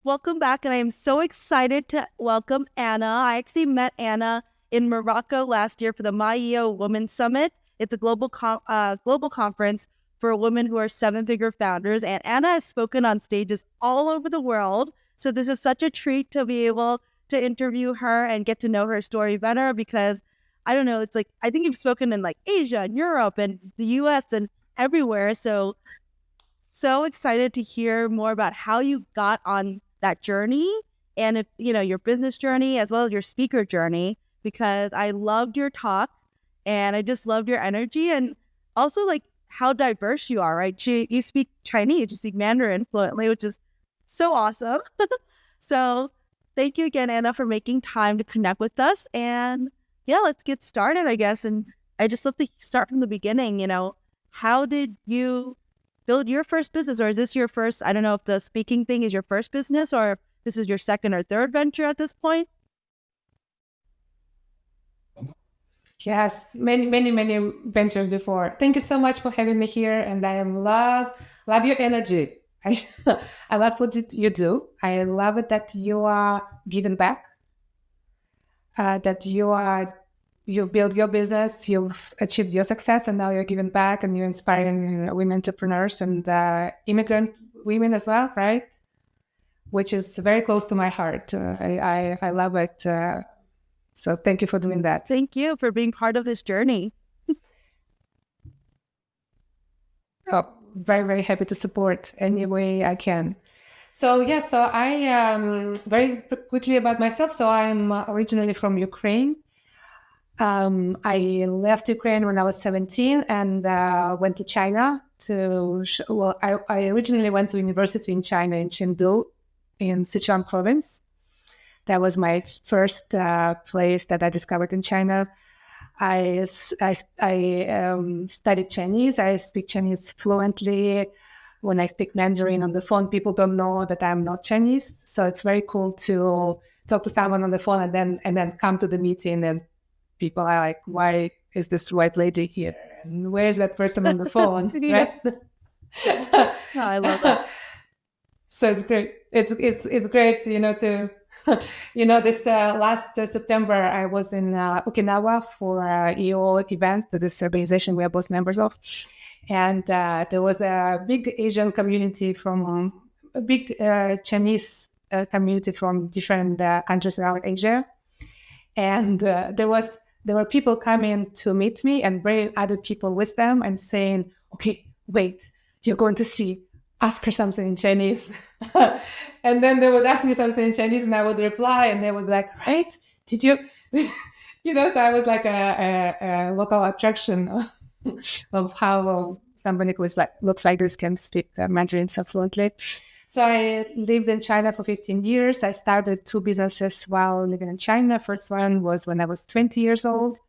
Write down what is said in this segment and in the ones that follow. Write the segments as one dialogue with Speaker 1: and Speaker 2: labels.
Speaker 1: Welcome back, and I am so excited to welcome Anna. I actually met Anna in Morocco last year for the MyEO Women's Summit. It's a global conference for women who are seven-figure founders, and Anna has spoken on stages all over the world. So this is such a treat to be able to interview her and get to know her story better because I don't know, it's like I think you've spoken in like Asia and Europe and the US and everywhere. So excited to hear more about how you got on that journey and if your business journey as well as your speaker journey because I loved your talk and I just loved your energy and also like how diverse you are, right? You speak Chinese, you speak Mandarin fluently, which is so awesome. So thank you again, Anna, for making time to connect with us. And yeah, let's get started, I guess. And I just love to start from the beginning. How did you build your first business, or is this your first? I don't know if the speaking thing is your first business or if this is your second or third venture at this point.
Speaker 2: Yes, many ventures before. Thank you so much for having me here, and I love your energy. I I love what you do. I love it that you are giving back. That you build your business, you've achieved your success, and now you're giving back, and you're inspiring women entrepreneurs and immigrant women as well, right? Which is very close to my heart. I love it. So thank you for doing that.
Speaker 1: Thank you for being part of this journey.
Speaker 2: Oh, very happy to support any way I can. So I very quickly about myself. So I'm originally from Ukraine. I left Ukraine when I was 17 and went to China I originally went to university in China in Chengdu in Sichuan province. That was my first place that I discovered in China. I studied Chinese. I speak Chinese fluently. When I speak Mandarin on the phone, people don't know that I'm not Chinese. So it's very cool to talk to someone on the phone and then come to the meeting and people are like, "Why is this white lady here? And where's that person on the phone?"
Speaker 1: Yeah.
Speaker 2: Right?
Speaker 1: Oh, I love that.
Speaker 2: So it's great. It's great, to this last September, I was in Okinawa for EO event, this organization we are both members of. And there was a big Asian community a big Chinese community from different countries around Asia. And there were people coming to meet me and bringing other people with them and saying, "Okay, wait, you're going to see, ask her something in Chinese." And then they would ask me something in Chinese and I would reply and they would be like, "Right? Did you?" So I was like a local attraction of how somebody who looks like this can speak Mandarin so fluently. So I lived in China for 15 years. I started two businesses while living in China. First one was when I was 20 years old.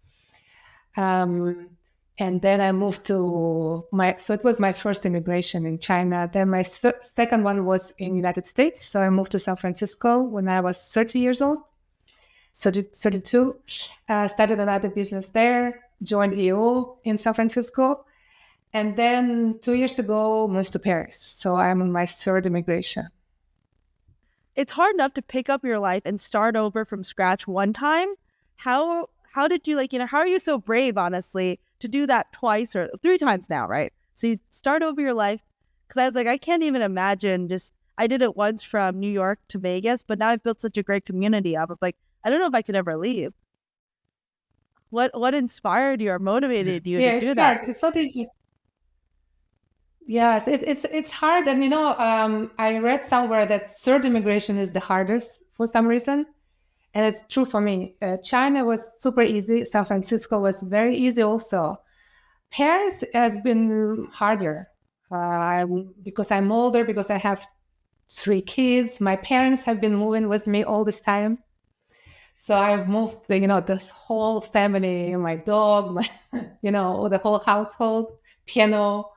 Speaker 2: And then I moved so it was my first immigration in China. Then my second one was in the United States. So I moved to San Francisco when I was 30 years old. So 32, started another business there, joined EO in San Francisco. And then 2 years ago, moved to Paris. So I'm on my third immigration.
Speaker 1: It's hard enough to pick up your life and start over from scratch one time. How did you how are you so brave, honestly, to do that twice or three times now, right? So you start over your life because I was like, I can't even imagine I did it once from New York to Vegas, but now I've built such a great community. I was like, I don't know if I could ever leave. What inspired you or motivated you to do that?
Speaker 2: Hard. It's not easy. Yes, it's hard. And I read somewhere that third immigration is the hardest for some reason. And it's true for me. China was super easy. San Francisco was very easy also. Paris has been harder because I'm older, because I have three kids. My parents have been moving with me all this time. So I've moved, this whole family, my dog, the whole household, piano.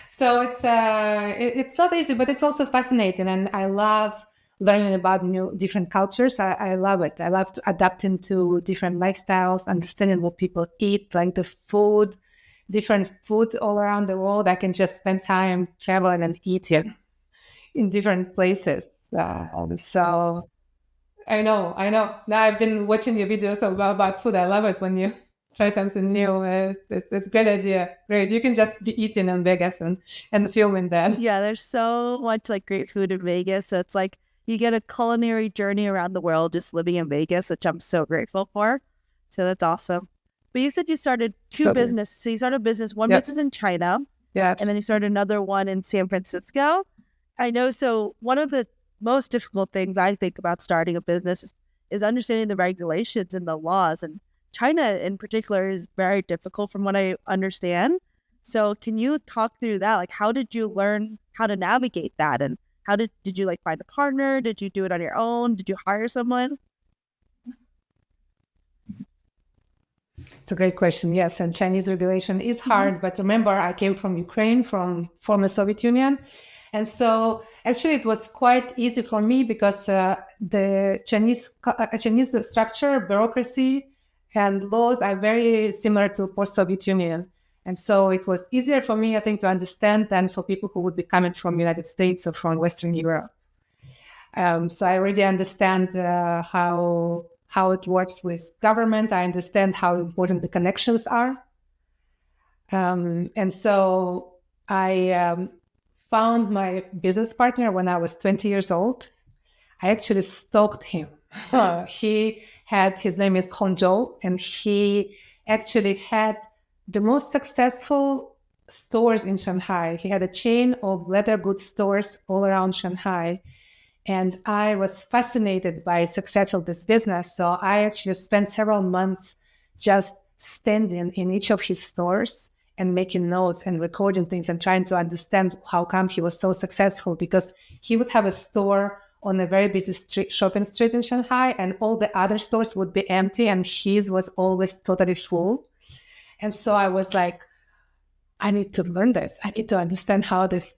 Speaker 2: So it's not easy, but it's also fascinating. And I love learning about different cultures. I love it. I love to adapt into different lifestyles, understanding what people eat, like the food, different food all around the world. I can just spend time traveling and eating. in different places. So I know. Now I've been watching your videos about food. I love it when you try something new. It's a great idea. Great. You can just be eating in Vegas and filming that.
Speaker 1: Yeah, there's so much like great food in Vegas. So it's like you get a culinary journey around the world just living in Vegas, which I'm so grateful for. So that's awesome. But you said you started two
Speaker 2: Totally.
Speaker 1: businesses. So you started a business, one
Speaker 2: Yes.
Speaker 1: business in China,
Speaker 2: Yes.
Speaker 1: and then you started another one in San Francisco. I know. So one of the most difficult things I think about starting a business is understanding the regulations and the laws. And China in particular is very difficult from what I understand. So can you talk through that? Like, how did you learn how to navigate that? And how did you like find a partner? Did you do it on your own? Did you hire someone?
Speaker 2: It's a great question. Yes, and Chinese regulation is hard, but remember, I came from Ukraine, from former Soviet Union. And so actually it was quite easy for me because the Chinese structure, bureaucracy, and laws are very similar to post-Soviet Union. And so it was easier for me, I think, to understand than for people who would be coming from United States or from Western Europe. So I already understand how it works with government. I understand how important the connections are. And so I found my business partner when I was 20 years old. I actually stalked him. His name is Hongzhou, and he actually had the most successful stores in Shanghai. He had a chain of leather goods stores all around Shanghai. And I was fascinated by the success of this business. So I actually spent several months just standing in each of his stores and making notes and recording things and trying to understand how come he was so successful, because he would have a store on a very busy shopping street in Shanghai, and all the other stores would be empty and his was always totally full. And so I was like, I need to learn this. I need to understand how this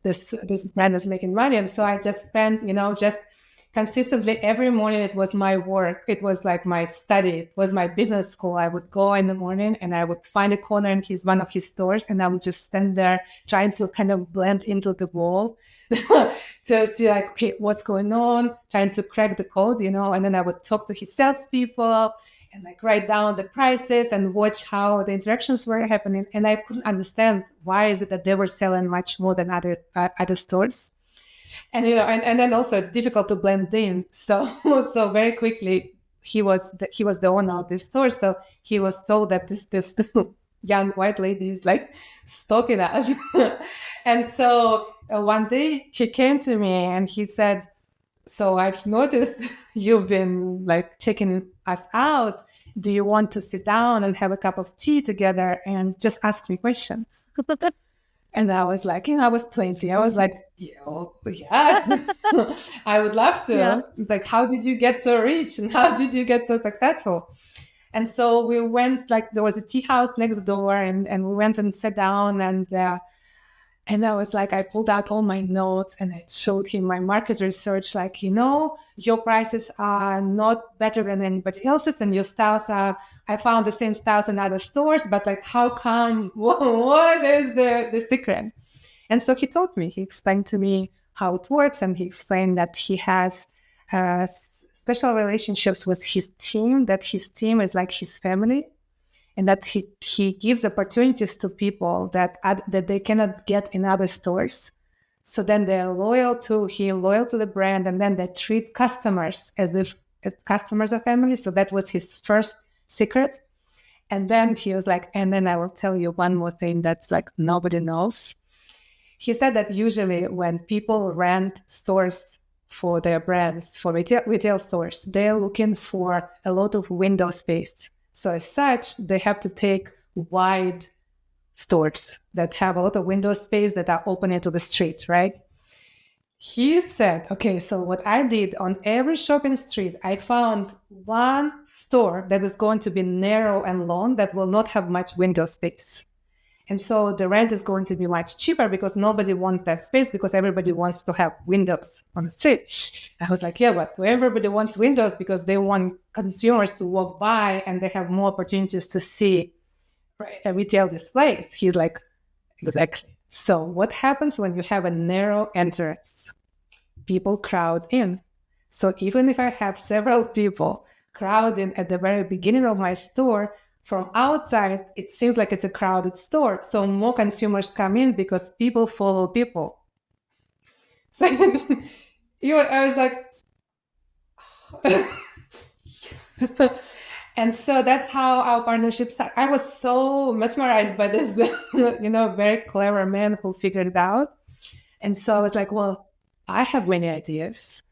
Speaker 2: brand is making money. And so I just spent, just consistently every morning. It was my work. It was like my study. It was my business school. I would go in the morning and I would find a corner in one of his stores, and I would just stand there trying to kind of blend into the wall to see like, okay, what's going on, trying to crack the code, and then I would talk to his salespeople and like write down the prices and watch how the interactions were happening. And I couldn't understand why is it that they were selling much more than other stores. And and then also it's difficult to blend in. So very quickly he was the owner of this store. So he was told that this young white lady is like stalking us. And so one day he came to me and he said, so I've noticed you've been like checking us out. Do you want to sit down and have a cup of tea together and just ask me questions? And I was like, I was 20. I was like, yes, I would love to. Yeah. Like, how did you get so rich? And how did you get so successful? And so we went, like, there was a tea house next door, and we went and sat down, and I was like, I pulled out all my notes and I showed him my market research, like, your prices are not better than anybody else's, and your styles I found the same styles in other stores, but like, how come, what is the secret? And so he told me, he explained to me how it works, and he explained that he has special relationships with his team, that his team is like his family, and that he gives opportunities to people that they cannot get in other stores. So then they're loyal to the brand, and then they treat customers as if customers are family. So that was his first secret. And then he was like, and then I will tell you one more thing that's like nobody knows. He said that usually when people rent stores for their brands, for retail stores, they're looking for a lot of window space. So as such, they have to take wide stores that have a lot of window space that are open into the street, right? He said, okay, so what I did on every shopping street, I found one store that is going to be narrow and long that will not have much window space. And so the rent is going to be much cheaper because nobody wants that space, because everybody wants to have windows on the street. I was like, yeah, but everybody wants windows because they want consumers to walk by and they have more opportunities to see retail displays. He's like, exactly. So what happens when you have a narrow entrance? people crowd in. So even if I have several people crowding at the very beginning of my store, from outside, it seems like it's a crowded store. So more consumers come in because people follow people. So I was like, and so that's how our partnership started. I was so mesmerized by this, very clever man who figured it out. And so I was like, well, I have many ideas.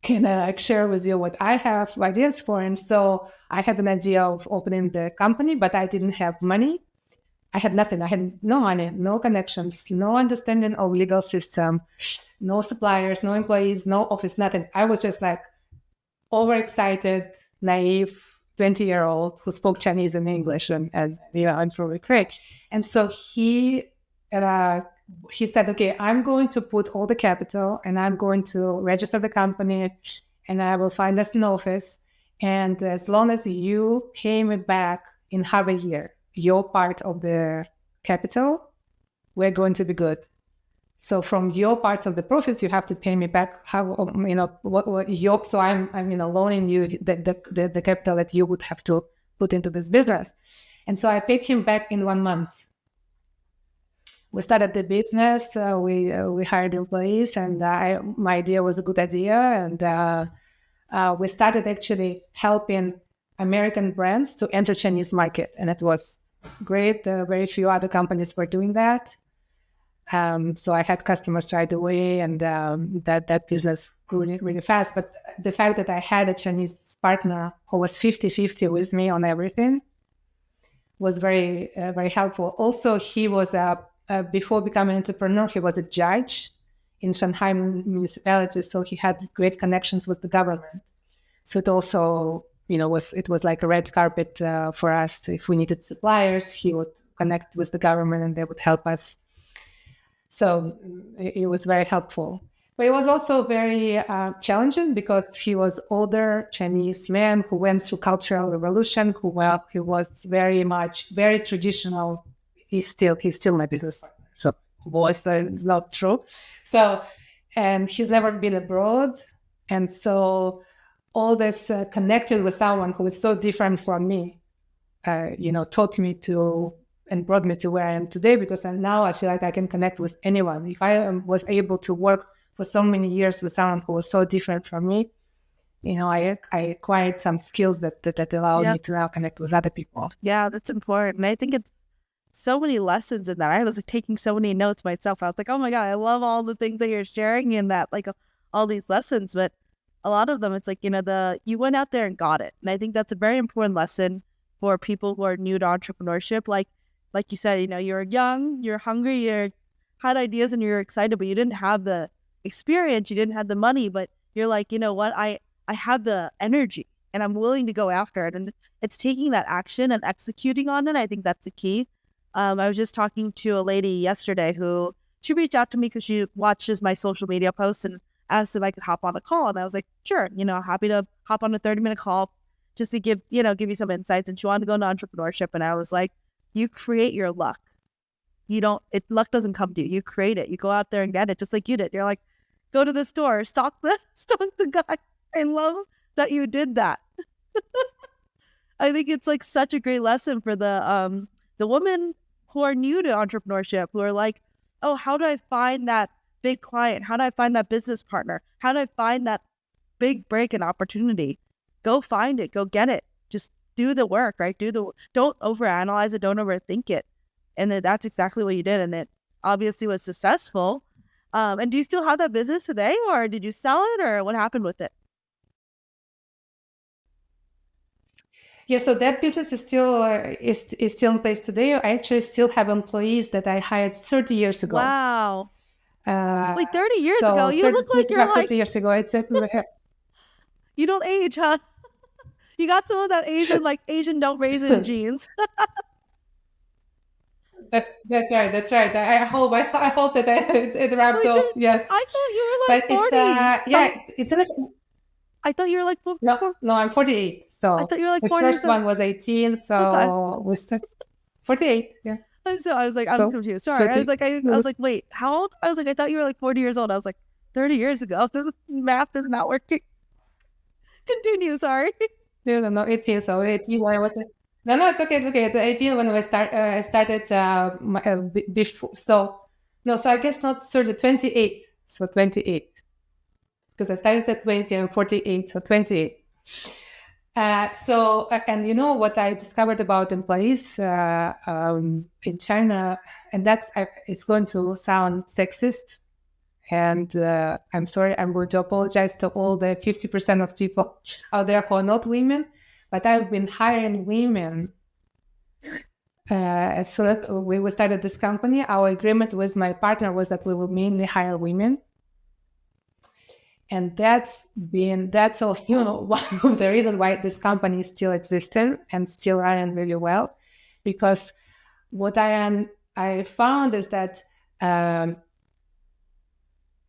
Speaker 2: Can I share with you what I have ideas for? And so I had an idea of opening the company, but I didn't have money. I had nothing. I had no money, no connections, no understanding of legal system, no suppliers, no employees, no office, nothing. I was just like overexcited, naive 20-year-old who spoke Chinese and English and from Ukraine. And so he said, okay, I'm going to put all the capital and I'm going to register the company and I will find us an office. And as long as you pay me back in half a year, your part of the capital, we're going to be good. So from your parts of the profits, you have to pay me back so I'm loaning you the capital that you would have to put into this business. And so I paid him back in 1 month. We started the business, we hired employees, and my idea was a good idea. And we started actually helping American brands to enter Chinese market. And it was great. Very few other companies were doing that. So I had customers right away, and that business grew really, really fast. But the fact that I had a Chinese partner who was 50-50 with me on everything was very, very helpful. Also, he was before becoming an entrepreneur, he was a judge in Shanghai municipality, so he had great connections with the government. So it also, was like a red carpet for us. If we needed suppliers, he would connect with the government and they would help us. So it was very helpful. But it was also very challenging because he was older Chinese man who went through Cultural Revolution, he was very traditional. He's still my business partner. So it's not true. So, and he's never been abroad. And so all this connected with someone who is so different from me, taught me to and brought me to where I am today, because now I feel like I can connect with anyone. If I was able to work for so many years with someone who was so different from me, I acquired some skills that allowed me to now connect with other people.
Speaker 1: Yeah, that's important. And I think it's so many lessons in that. I was taking so many notes myself. I was like, oh my God, I love all the things that you're sharing in that, all these lessons. But a lot of them, it's like, you went out there and got it. And I think that's a very important lesson for people who are new to entrepreneurship. Like you said, you're young, you're hungry, you had ideas and you're excited, but you didn't have the experience, you didn't have the money, but you're like, you know what, I have the energy and I'm willing to go after it. And it's taking that action and executing on it. I think that's the key. I was just talking to a lady yesterday who, she reached out to me because she watches my social media posts and asked if I could hop on a call. And I was like, sure, happy to hop on a 30-minute call just to give you some insights. And she wanted to go into entrepreneurship. And I was like, you create your luck. Luck doesn't come to you. You create it. You go out there and get it, just like you did. You're like, go to the store, stalk the guy. I love that you did that. I think it's such a great lesson for the women who are new to entrepreneurship, who are like, oh, how do I find that big client? How do I find that business partner? How do I find that big break and opportunity? Go find it. Go get it. Just do the work, right? Don't overanalyze it. Don't overthink it. And that's exactly what you did. And it obviously was successful. And do you still have that business today, or did you sell it, or what happened with it?
Speaker 2: Yeah, so that business is still in place today. I actually still have employees that I hired 30 years ago.
Speaker 1: Wow. 30 years ago? You look like you're
Speaker 2: 30 years ago.
Speaker 1: You don't age, huh? You got some of that Asian don't raisin genes.
Speaker 2: That's right. I hope that it wrapped up. Yes.
Speaker 1: I thought you were 40.
Speaker 2: It's
Speaker 1: I thought you were
Speaker 2: No, I'm 48. So
Speaker 1: I thought you were
Speaker 2: the
Speaker 1: 40.
Speaker 2: first one was 18. So we started 48. Yeah.
Speaker 1: I was like, I'm confused. Sorry. I was like, wait, how old? I was like, I thought you were 40 years old. I was like, 30 years ago. The math is not working. Continue, sorry.
Speaker 2: No, 18. So 18 when I was... No, it's okay. It's okay. It's 18 when I started before. So I guess not 30, 28. So 28. Because I started at 20 and 48, so 28. And you know what I discovered about employees in China, and it's going to sound sexist, and I'm sorry, I'm going to apologize to all the 50% of people out there who are not women, but I've been hiring women. So that we started this company, our agreement with my partner was that we will mainly hire women. And that's also one of the reasons why this company is still existing and still running really well. Because what I found is that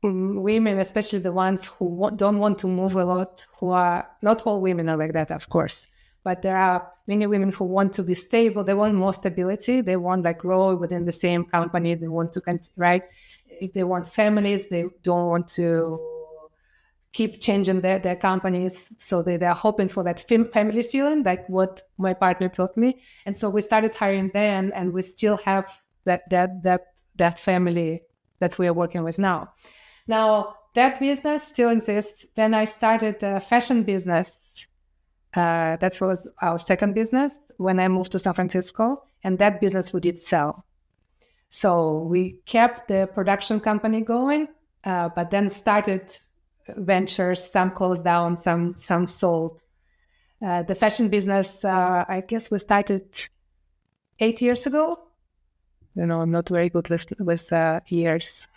Speaker 2: women, especially the ones who don't want to move a lot, who are not all women are like that, of course, but there are many women who want to be stable. They want more stability. They want grow within the same company. They want to right. If they want families, they don't want to keep changing their companies, so they're hoping for that family feeling, like what my partner taught me. And so we started hiring them, and we still have that family that we are working with now. Now that business still exists. Then I started a fashion business. That was our second business when I moved to San Francisco, and that business we did sell. So we kept the production company going, but then started ventures, some closed down, some sold. The fashion business, I guess we started 8 years ago. I'm not very good with years.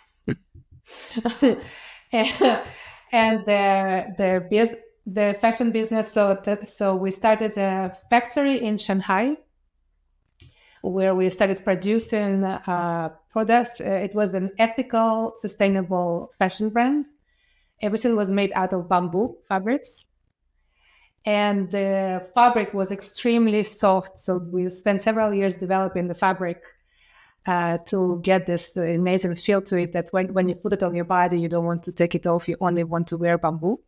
Speaker 2: and the fashion business. So we started a factory in Shanghai, where we started producing products. It was an ethical, sustainable fashion brand. Everything was made out of bamboo fabrics. And the fabric was extremely soft. So we spent several years developing the fabric to get this amazing feel to it, that when you put it on your body, you don't want to take it off. You only want to wear bamboo.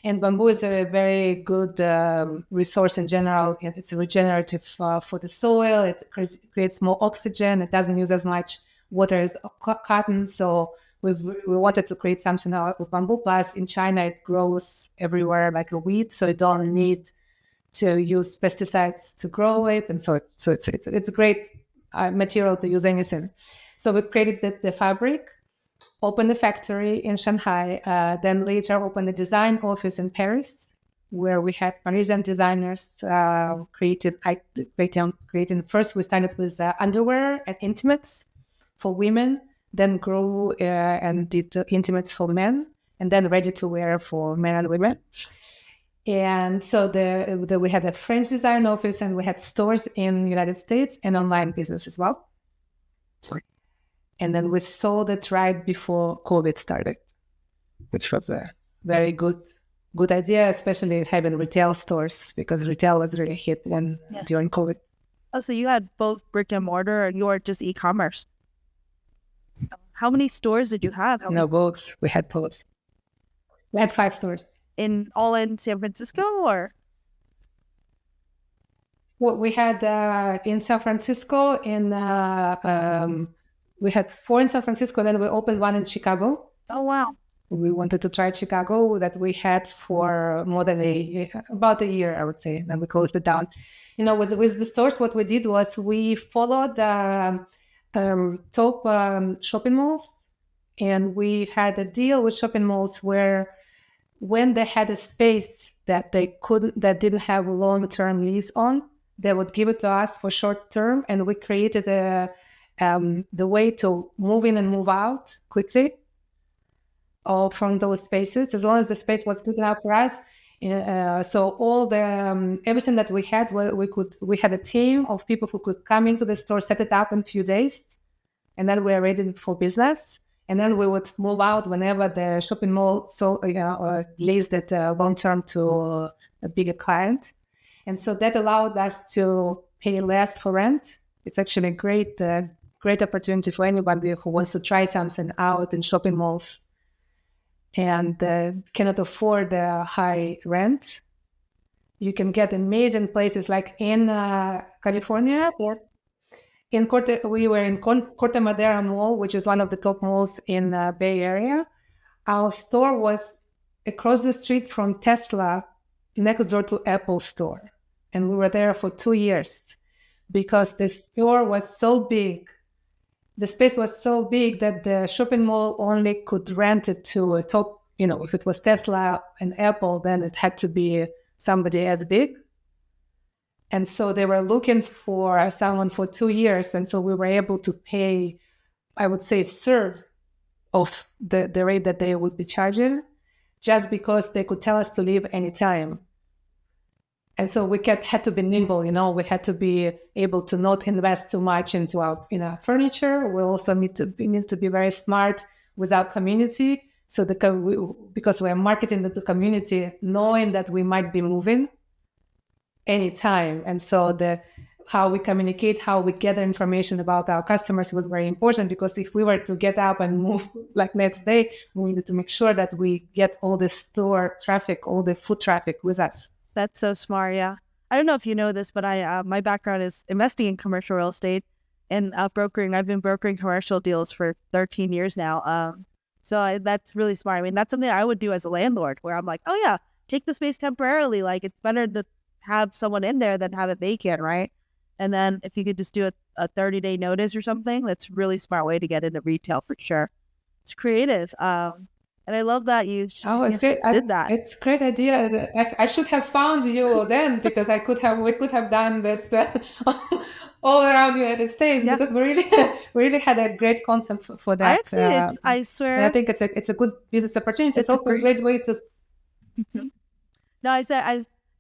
Speaker 2: And bamboo is a very good resource in general. It's regenerative for the soil. It creates more oxygen. It doesn't use as much water as cotton. So we wanted to create something out of bamboo. Plus, in China, it grows everywhere like a weed, so you don't need to use pesticides to grow it, and so it's a great material to use anything. So we created the fabric, opened the factory in Shanghai, then later opened a design office in Paris, where we had Parisian designers creating. First, we started with underwear and intimates for women. Then grew and did intimates for men, and then ready to wear for men and women. And so we had a French design office, and we had stores in the United States and online business as well. And then we sold it right before COVID started, which was a very good idea, especially having retail stores, because retail was really hit during COVID.
Speaker 1: Oh, so you had both brick and mortar, and you were just e-commerce. How many stores did you have?
Speaker 2: No, both. We had both. We had 5 stores.
Speaker 1: All in San Francisco, or?
Speaker 2: Well, we had in San Francisco, we had 4 in San Francisco, then we opened 1 in Chicago.
Speaker 1: Oh, wow.
Speaker 2: We wanted to try Chicago, that we had for more than about a year, I would say. Then we closed it down. With the stores, what we did was we followed top shopping malls, and we had a deal with shopping malls where when they had a space that didn't have a long-term lease on, they would give it to us for short term, and we created the way to move in and move out quickly from those spaces, as long as the space was good enough for us. So all the everything that we had, we had a team of people who could come into the store, set it up in a few days, and then we were ready for business. And then we would move out whenever the shopping mall leased it long term to a bigger client, and so that allowed us to pay less for rent. It's actually a great opportunity for anybody who wants to try something out in shopping malls. and cannot afford the high rent. You can get amazing places like in California. We were in Corte Madera Mall, which is one of the top malls in the Bay Area. Our store was across the street from Tesla, next door to Apple store. And we were there for 2 years because the store was so big. The space was so big that the shopping mall only could rent it to a top, if it was Tesla and Apple, then it had to be somebody as big. And so they were looking for someone for 2 years. And so we were able to pay, I would say, third of the rate that they would be charging, just because they could tell us to leave anytime. And so we had to be nimble, we had to be able to not invest too much into our furniture. We also need to be very smart with our community. So because we're marketing to the community, knowing that we might be moving anytime. And so how we communicate, how we gather information about our customers was very important, because if we were to get up and move like next day, we needed to make sure that we get all the store traffic, all the foot traffic with us.
Speaker 1: That's so smart. Yeah. I don't know if you know this, but my background is investing in commercial real estate and brokering. I've been brokering commercial deals for 13 years now. So that's really smart. I mean, that's something I would do as a landlord, where I'm like, oh yeah, take the space temporarily. Like, it's better to have someone in there than have it vacant, right? And then if you could just do a 30-day notice or something, that's a really smart way to get into retail for sure. It's creative. And I love that you did that.
Speaker 2: It's a great idea. I should have found you then, because we could have done this all around the United States, because we really had a great concept for that.
Speaker 1: I swear.
Speaker 2: I think it's a good business opportunity. It's also a great way to.
Speaker 1: No,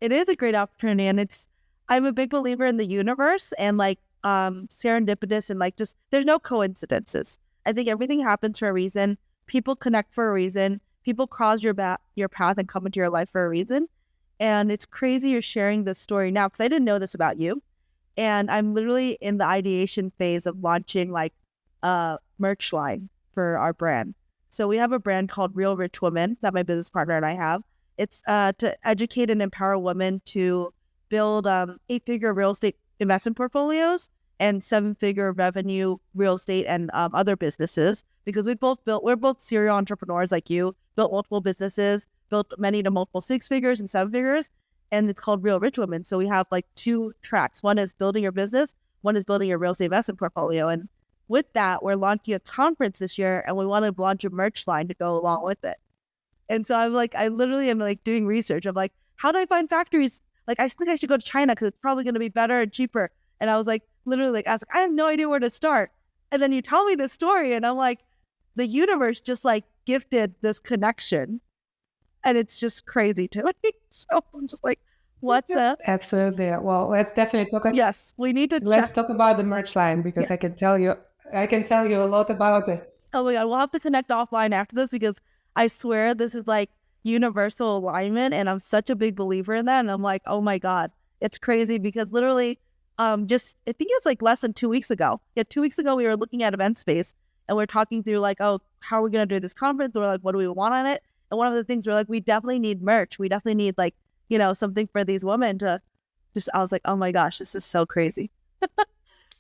Speaker 1: it is a great opportunity, and I'm a big believer in the universe and like serendipitous, and like, just there's no coincidences. I think everything happens for a reason. People connect for a reason. People cross your path and come into your life for a reason. And it's crazy you're sharing this story now, because I didn't know this about you. And I'm literally in the ideation phase of launching like a merch line for our brand. So we have a brand called Real Rich Women that my business partner and I have. It's to educate and empower women to build 8-figure real estate investment portfolios and 7-figure revenue real estate and other businesses, because we're both serial entrepreneurs like you, built multiple businesses, built many to multiple 6 figures and 7 figures, and it's called Real Rich Women. So we have like 2 tracks. One is building your business, one is building your real estate investment portfolio. And with that, we're launching a conference this year, and we want to launch a merch line to go along with it. And so I literally am like doing research. I'm like, how do I find factories? Like, I think I should go to China because it's probably going to be better and cheaper. And I was like, literally, like, I have no idea where to start. And then you tell me this story, and I'm like, the universe just like gifted this connection, and it's just crazy to me. So I'm just like, what the?
Speaker 2: Absolutely. Well, let's definitely talk.
Speaker 1: Yes, we need to.
Speaker 2: Let's talk about the merch line, because I can tell you a lot about it.
Speaker 1: Oh my God, we'll have to connect offline after this, because I swear this is like universal alignment, and I'm such a big believer in that. And I'm like, oh my God, it's crazy, because literally, I think it's like less than 2 weeks ago. Yeah, 2 weeks ago we were looking at event space, and we're talking through like, oh, how are we gonna do this conference? We're like, what do we want on it? And one of the things we're like, we definitely need merch. We definitely need like, something for these women to just. I was like, oh my gosh, this is so crazy.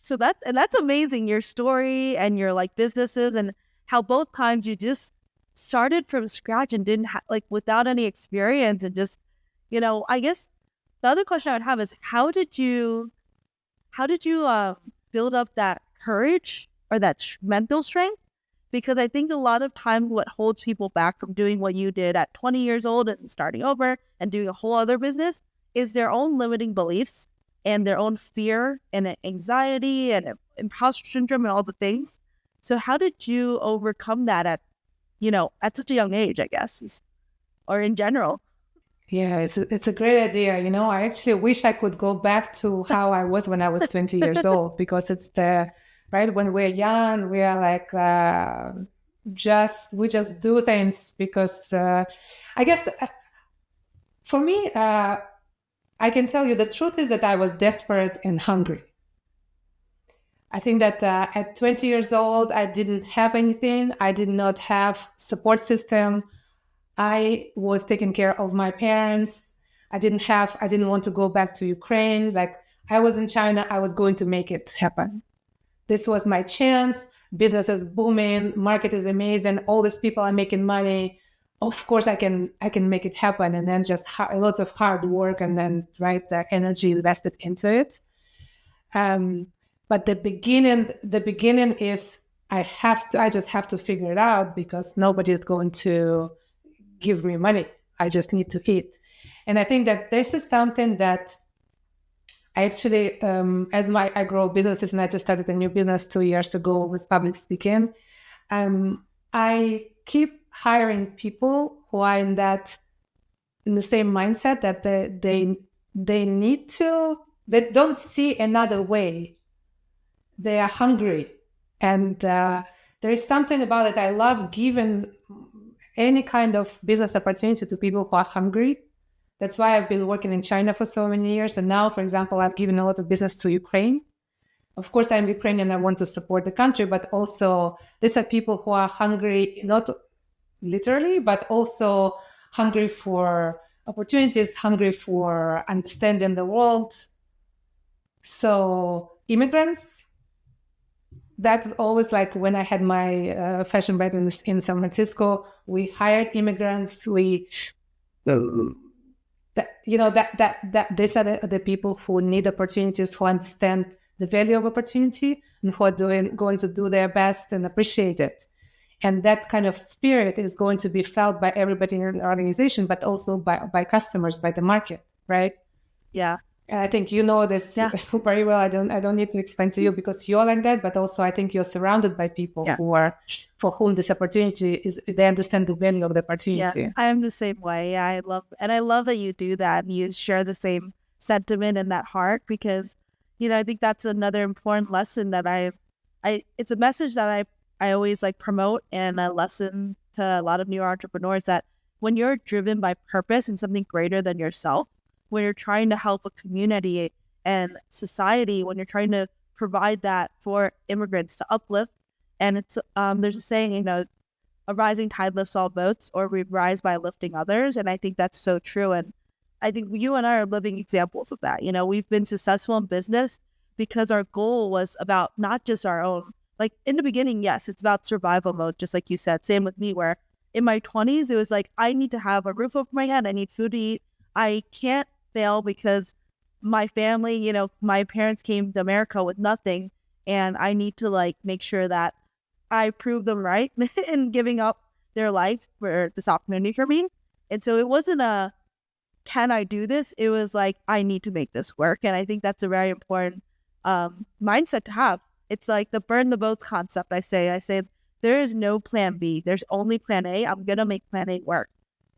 Speaker 1: So that's amazing. Your story and your like businesses, and how both times you just started from scratch and didn't without any experience, and just, I guess the other question I would have is, how did you build up that courage or that mental strength? Because I think a lot of times what holds people back from doing what you did at 20 years old and starting over and doing a whole other business is their own limiting beliefs and their own fear and anxiety and imposter syndrome and all the things. So how did you overcome that at such a young age, I guess, or in general?
Speaker 2: Yeah, it's a great idea. I actually wish I could go back to how I was when I was 20 years old, because it's right when we're young, we are like, we just do things because I guess for me, I can tell you the truth is that I was desperate and hungry. I think that at 20 years old, I didn't have anything. I did not have support system. I was taking care of my parents. I didn't want to go back to Ukraine. Like, I was in China, I was going to make it happen. This was my chance. Business is booming, market is amazing, all these people are making money. Of course, I can make it happen. And then just lots of hard work, and then the energy invested into it. But the beginning is I just have to figure it out, because nobody is going to give me money. I just need to eat. And I think that this is something that I actually, I grow businesses, and I just started a new business 2 years ago with public speaking. I keep hiring people who are in the same mindset, that they need to, they don't see another way. They are hungry. And there is something about it. I love giving any kind of business opportunity to people who are hungry. That's why I've been working in China for so many years. And now, for example, I've given a lot of business to Ukraine. Of course, I'm Ukrainian. I want to support the country, but also these are people who are hungry, not literally, but also hungry for opportunities, hungry for understanding the world. So immigrants, that always, like when I had my fashion brand in San Francisco, we hired immigrants. These are the people who need opportunities, who understand the value of opportunity, and who are going to do their best and appreciate it. And that kind of spirit is going to be felt by everybody in the organization, but also by customers, by the market, right?
Speaker 1: Yeah.
Speaker 2: And I think you know this very well. I don't need to explain to you, because you're like that. But also, I think you're surrounded by people for whom this opportunity is. They understand the value of the opportunity.
Speaker 1: Yeah, I am the same way. Yeah, I love that you do that, and you share the same sentiment and that heart, because, I think that's another important lesson that it's a message that I always promote, and a lesson to a lot of new entrepreneurs, that when you're driven by purpose and something greater than yourself, when you're trying to help a community and society, when you're trying to provide that for immigrants to uplift, and it's there's a saying, a rising tide lifts all boats, or we rise by lifting others. And I think that's so true. And I think you and I are living examples of that. We've been successful in business because our goal was about not just our own, in the beginning, yes, it's about survival mode, just like you said. Same with me, where in my 20s, it was I need to have a roof over my head. I need food to eat. I can't fail, because my family, my parents came to America with nothing, and I need to make sure that I prove them right in giving up their life for this opportunity for me. And so it wasn't can I do this? It was I need to make this work. And I think that's a very important mindset to have. It's the burn the boats concept. I say there is no plan B. There's only plan A. I'm going to make plan A work.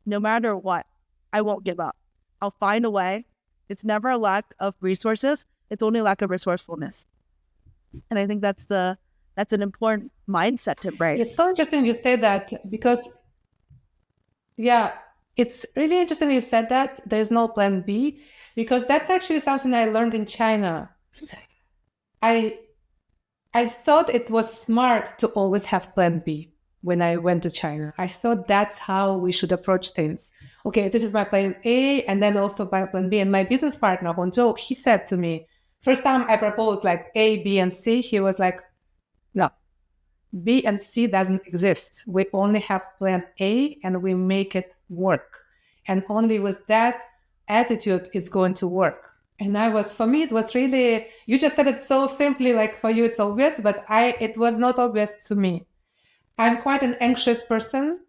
Speaker 1: No matter what, I won't give up. I'll find a way. It's never a lack of resources. It's only a lack of resourcefulness. And I think that's an important mindset to embrace.
Speaker 2: It's so interesting you say that, because, it's really interesting you said that there's no plan B, because that's actually something I learned in China. I thought it was smart to always have plan B. When I went to China, I thought that's how we should approach things. Okay, this is my plan A, and then also my plan B. And my business partner, Honjo, he said to me, first time I proposed A, B, and C, he was like, no, B and C doesn't exist. We only have plan A, and we make it work. And only with that attitude, it's going to work. And for me, it was really, you just said it so simply, for you, it's obvious, but it was not obvious to me. I'm quite an anxious person,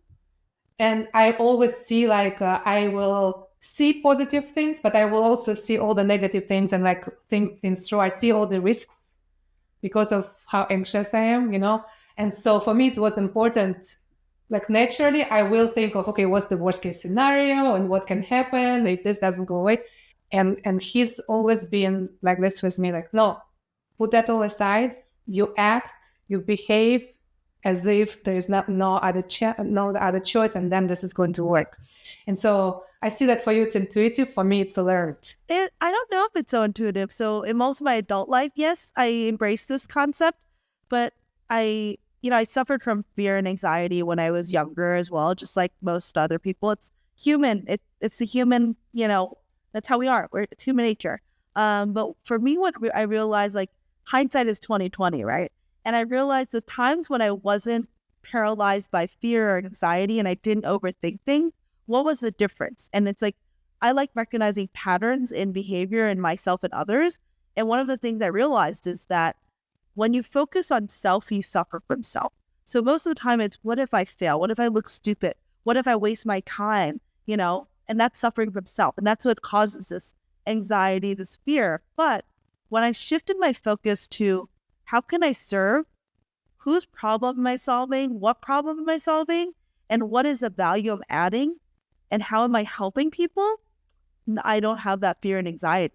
Speaker 2: and I always see I will see positive things, but I will also see all the negative things and think things through. I see all the risks because of how anxious I am, And so for me, it was important. Naturally, I will think of, okay, what's the worst case scenario and what can happen if this doesn't go away? And he's always been like this with me, no, put that all aside. You act, you behave as if there is no other choice, and then this is going to work. And so I see that for you, it's intuitive. For me, it's learned.
Speaker 1: I don't know if it's so intuitive. So in most of my adult life, yes, I embrace this concept, but I I suffered from fear and anxiety when I was younger as well, just like most other people. It's human. It's the human, that's how we are. It's human nature. But for me, I realized, like, hindsight is 2020, right? And I realized the times when I wasn't paralyzed by fear or anxiety and I didn't overthink things, what was the difference? And it's like, I like recognizing patterns in behavior in myself and others. And one of the things I realized is that when you focus on self, you suffer from self. So most of the time it's, what if I fail? What if I look stupid? What if I waste my time? And that's suffering from self. And that's what causes this anxiety, this fear. But when I shifted my focus to how can I serve? Whose problem am I solving? What problem am I solving? And what is the value I'm adding? And how am I helping people? I don't have that fear and anxiety.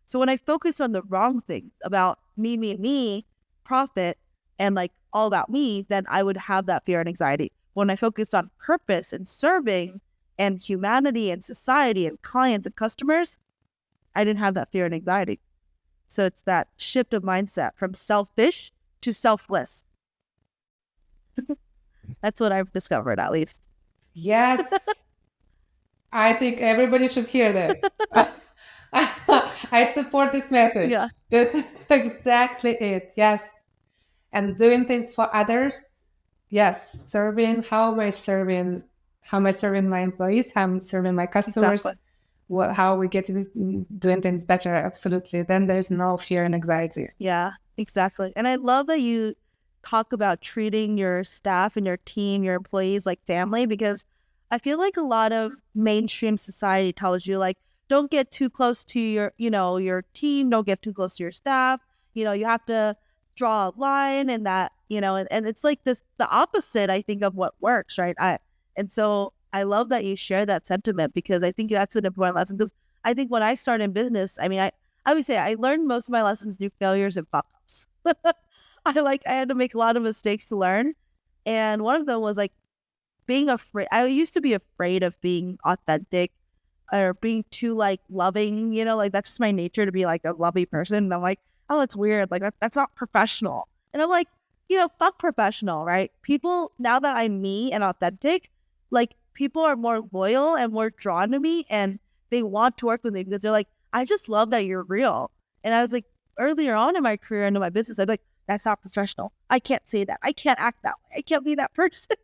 Speaker 1: So when I focus on the wrong things about me, profit, and like all about me, then I would have that fear and anxiety. When I focused on purpose and serving and humanity and society and clients and customers, I didn't have that fear and anxiety. So it's that shift of mindset from selfish to selfless. That's what I've discovered, at least.
Speaker 2: Yes. I think everybody should hear this. I support this message.
Speaker 1: Yeah.
Speaker 2: This is exactly it. Yes. And doing things for others. Yes. Serving. How am I serving? How am I serving my employees? How am I serving my customers?
Speaker 1: Exactly.
Speaker 2: How we get to doing things better? Absolutely. Then there's no fear and anxiety.
Speaker 1: Yeah, exactly. And I love that you talk about treating your staff and your team, your employees like family, because I feel like a lot of mainstream society tells you, like, don't get too close to your team, don't get too close to your staff. You have to draw a line, and that, and it's like the opposite, I think, of what works, right? And so I love that you share that sentiment, because I think that's an important lesson. Because I think when I started in business, I mean, I would say I learned most of my lessons through failures and fuck-ups. I had to make a lot of mistakes to learn. And one of them was like being afraid. I used to be afraid of being authentic or being too like loving, like that's just my nature to be like a loving person. And I'm like, oh, it's weird. Like that's not professional. And I'm like, fuck professional, right? People, now that I'm me and authentic, like people are more loyal and more drawn to me, and they want to work with me because they're like, I just love that you're real. And I was like, earlier on in my career and in my business, I'd be like, that's not professional. I can't say that. I can't act that way. I can't be that person.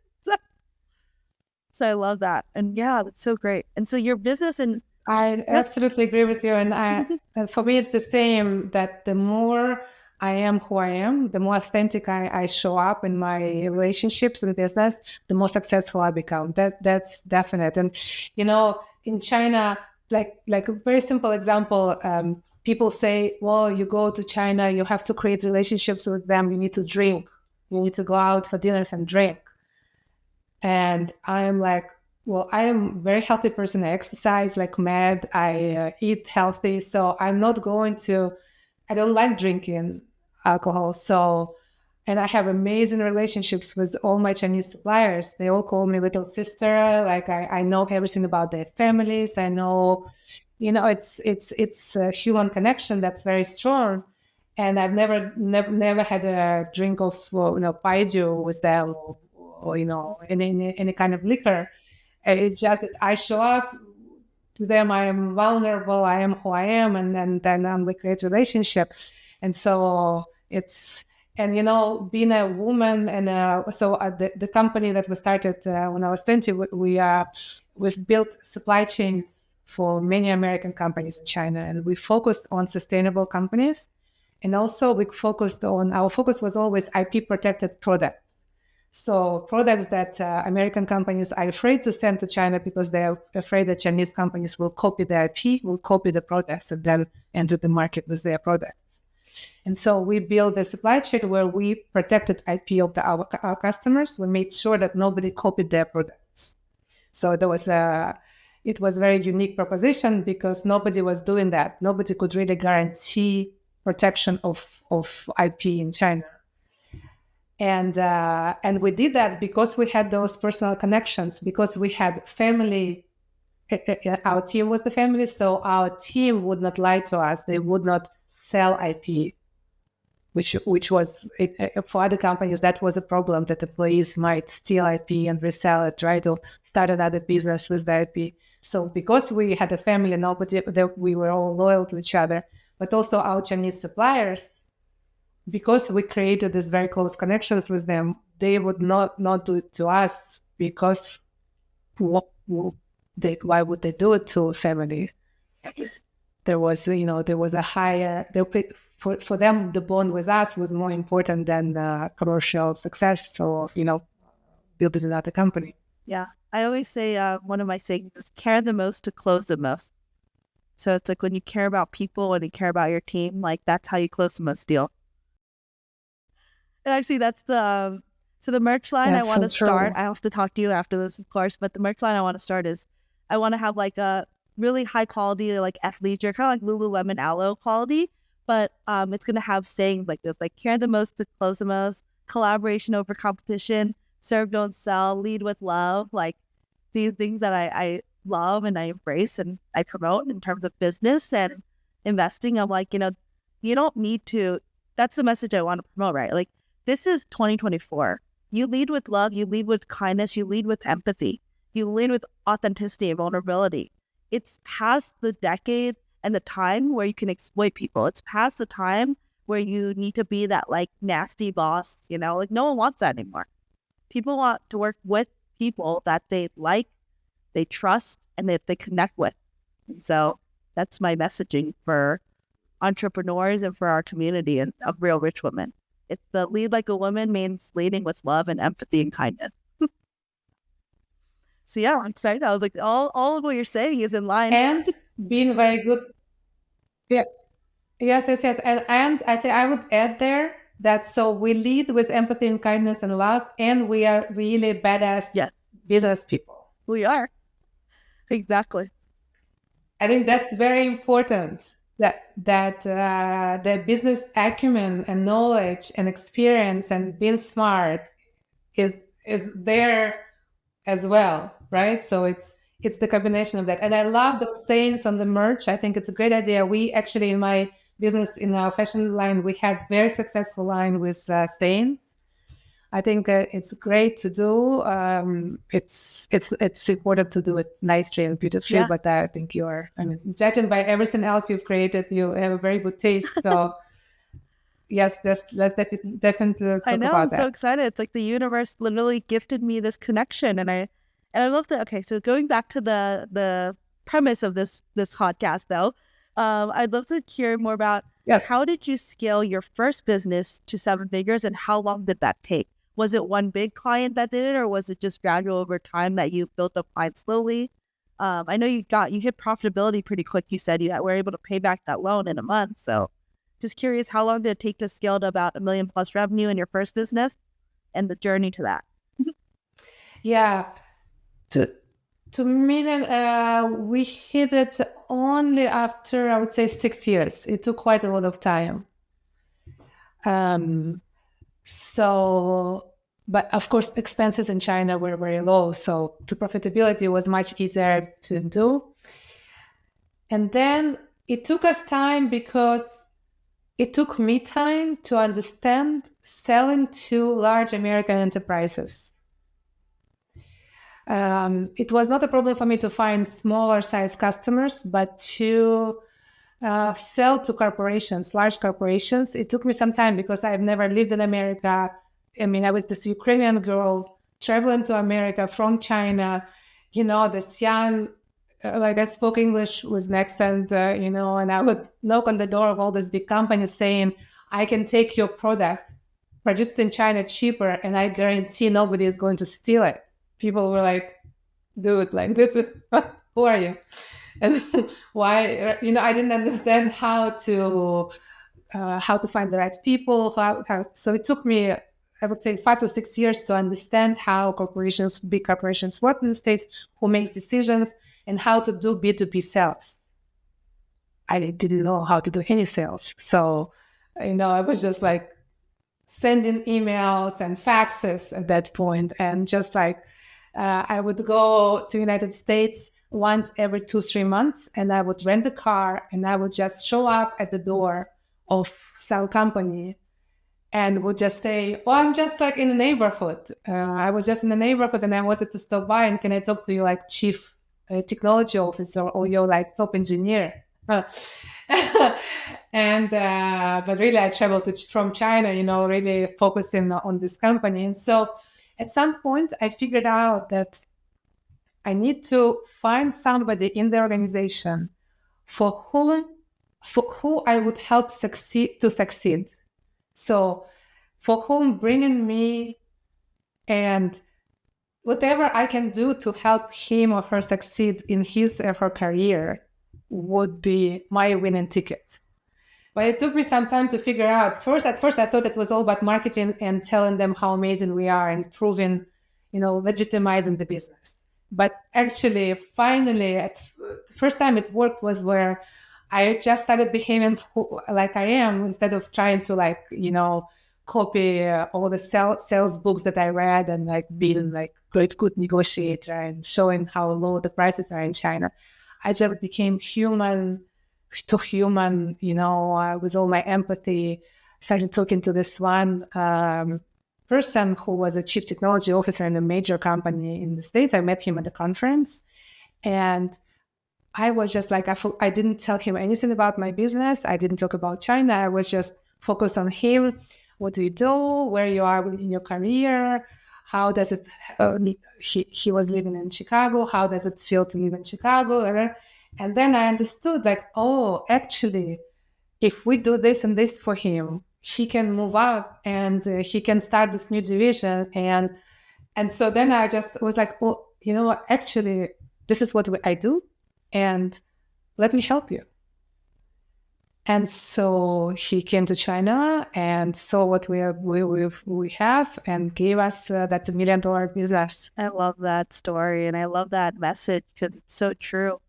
Speaker 1: So I love that. And yeah, that's so great. And so your business and
Speaker 2: I absolutely agree with you. And for me, it's the same, that the more I am who I am, the more authentic I show up in my relationships and business, the more successful I become. That's definite. And, in China, like a very simple example, people say, well, you go to China, you have to create relationships with them. You need to drink. You need to go out for dinners and drink. And I'm like, well, I am a very healthy person. I exercise like mad. I eat healthy. So I'm not going to, I don't like drinking alcohol. So, and I have amazing relationships with all my Chinese suppliers. They all call me little sister. Like I know everything about their families. I know, it's a human connection that's very strong. And I've never had a drink of, baijiu with them, or any kind of liquor. It's just that I show up to them. I am vulnerable. I am who I am, and then we create relationships. And so being a woman, and the company that we started when I was 20, we've built supply chains for many American companies in China, and we focused on sustainable companies, and also our focus was always IP protected products. So products that American companies are afraid to send to China because they're afraid that Chinese companies will copy the IP, will copy the products, and then enter the market with their products. And so we built a supply chain where we protected IP of our customers. We made sure that nobody copied their products. So it was a very unique proposition because nobody was doing that. Nobody could really guarantee protection of IP in China. And we did that because we had those personal connections, because we had family. Our team was the family, so our team would not lie to us. They would not sell IP. which was for other companies, that was a problem, that employees might steal IP and resell it, right, or start another business with the IP. So because we had a family and we were all loyal to each other, but also our Chinese suppliers, because we created these very close connections with them, they would not do it to us, because why would they do it to family? There was a higher, for them, the bond with us was more important than commercial success, or, building another company.
Speaker 1: Yeah. I always say one of my sayings is care the most to close the most. So it's like when you care about people and you care about your team, like that's how you close the most deal. And actually that's the merch line I want to start. I have to talk to you after this, of course, but the merch line I want to start is I want to have like a really high quality, like athleisure, kind of like Lululemon Aloe quality, but it's going to have sayings like this, like care the most to close the most, collaboration over competition, serve, don't sell, lead with love, like these things that I love and I embrace and I promote in terms of business and investing. I'm like, you don't need to, that's the message I want to promote, right? Like, this is 2024. You lead with love, you lead with kindness, you lead with empathy, you lead with authenticity and vulnerability. It's past the decade and the time where you can exploit people. It's past the time where you need to be that like nasty boss, like no one wants that anymore. People want to work with people that they like, they trust, and that they connect with. And so that's my messaging for entrepreneurs and for our community and of Real Rich Women. It's the lead like a woman means leading with love and empathy and kindness. So yeah, I'm excited. I was like, all of what you're saying is in line.
Speaker 2: And being very good. Yeah. Yes. And I think I would add there that so we lead with empathy and kindness and love, and we are really badass business people.
Speaker 1: We are. Exactly.
Speaker 2: I think that's very important, that the business acumen and knowledge and experience and being smart is there as well, right? So it's the combination of that. And I love those sayings on the merch. I think it's a great idea. We actually, in my business, in our fashion line, we had very successful line with sayings. I think it's great to do. It's important to do it nicely and beautifully. But I think judging by everything else you've created, you have a very good taste. So yes, let's definitely talk about that.
Speaker 1: I know, I'm so excited. It's like the universe literally gifted me this connection, and I love that. Okay, so going back to the premise of this podcast, though, I'd love to hear more about how did you scale your first business to 7 figures, and how long did that take? Was it one big client that did it, or was it just gradual over time that you built up clients slowly? I know you hit profitability pretty quick. You said you were able to pay back that loan in a month. So just curious, how long did it take to scale to about $1 million+ revenue in your first business, and the journey to that?
Speaker 2: Yeah. To million, we hit it only after, I would say, 6 years. It took quite a lot of time. But of course, expenses in China were very low, so the profitability was much easier to do. And then it took us time, because it took me time to understand selling to large American enterprises. It was not a problem for me to find smaller size customers, but to sell to corporations, large corporations. It took me some time, because I've never lived in America. I mean, I was this Ukrainian girl traveling to America from China, this young, I spoke English with an accent, and I would knock on the door of all these big companies saying, I can take your product produced in China cheaper, and I guarantee nobody is going to steal it. People were like, dude, like, this is, who are you? And why, I didn't understand how to find the right people. So it took me, I would say, 5 to 6 years to understand how big corporations work in the States, who makes decisions, and how to do B2B sales. I didn't know how to do any sales. So, I was just like sending emails and faxes at that point. And just like, I would go to United States once every 2-3 months, and I would rent a car, and I would just show up at the door of some company and would just say, "Oh, I'm just like in the neighborhood. I was just in the neighborhood, and I wanted to stop by. And can I talk to you, like chief technology officer, or you're like top engineer?" And but really, I traveled from China, really focusing on this company. And so, at some point, I figured out that I need to find somebody in the organization for who I would help succeed. So for whom bringing me and whatever I can do to help him or her succeed in his or her career would be my winning ticket. But it took me some time to figure out. At first, I thought it was all about marketing and telling them how amazing we are and proving, legitimizing the business. But actually, finally, the first time it worked was where I just started behaving like I am instead of trying to copy all the sales books that I read and like being like great good negotiator and showing how low the prices are in China. I just became human to human, with all my empathy. Started talking to this one person who was a chief technology officer in a major company in the States. I met him at a conference, and I was just like, I didn't tell him anything about my business. I didn't talk about China. I was just focused on him. What do you do? Where you are in your career? How does it, he was living in Chicago. How does it feel to live in Chicago? And then I understood like, oh, actually, if we do this and this for him, he can move up and he can start this new division. And so then I just was like, well, you know what? Actually, this is what I do. And let me help you. And so he came to China and saw what we have and gave us that $1 million business.
Speaker 1: I love that story and I love that message because it's so true.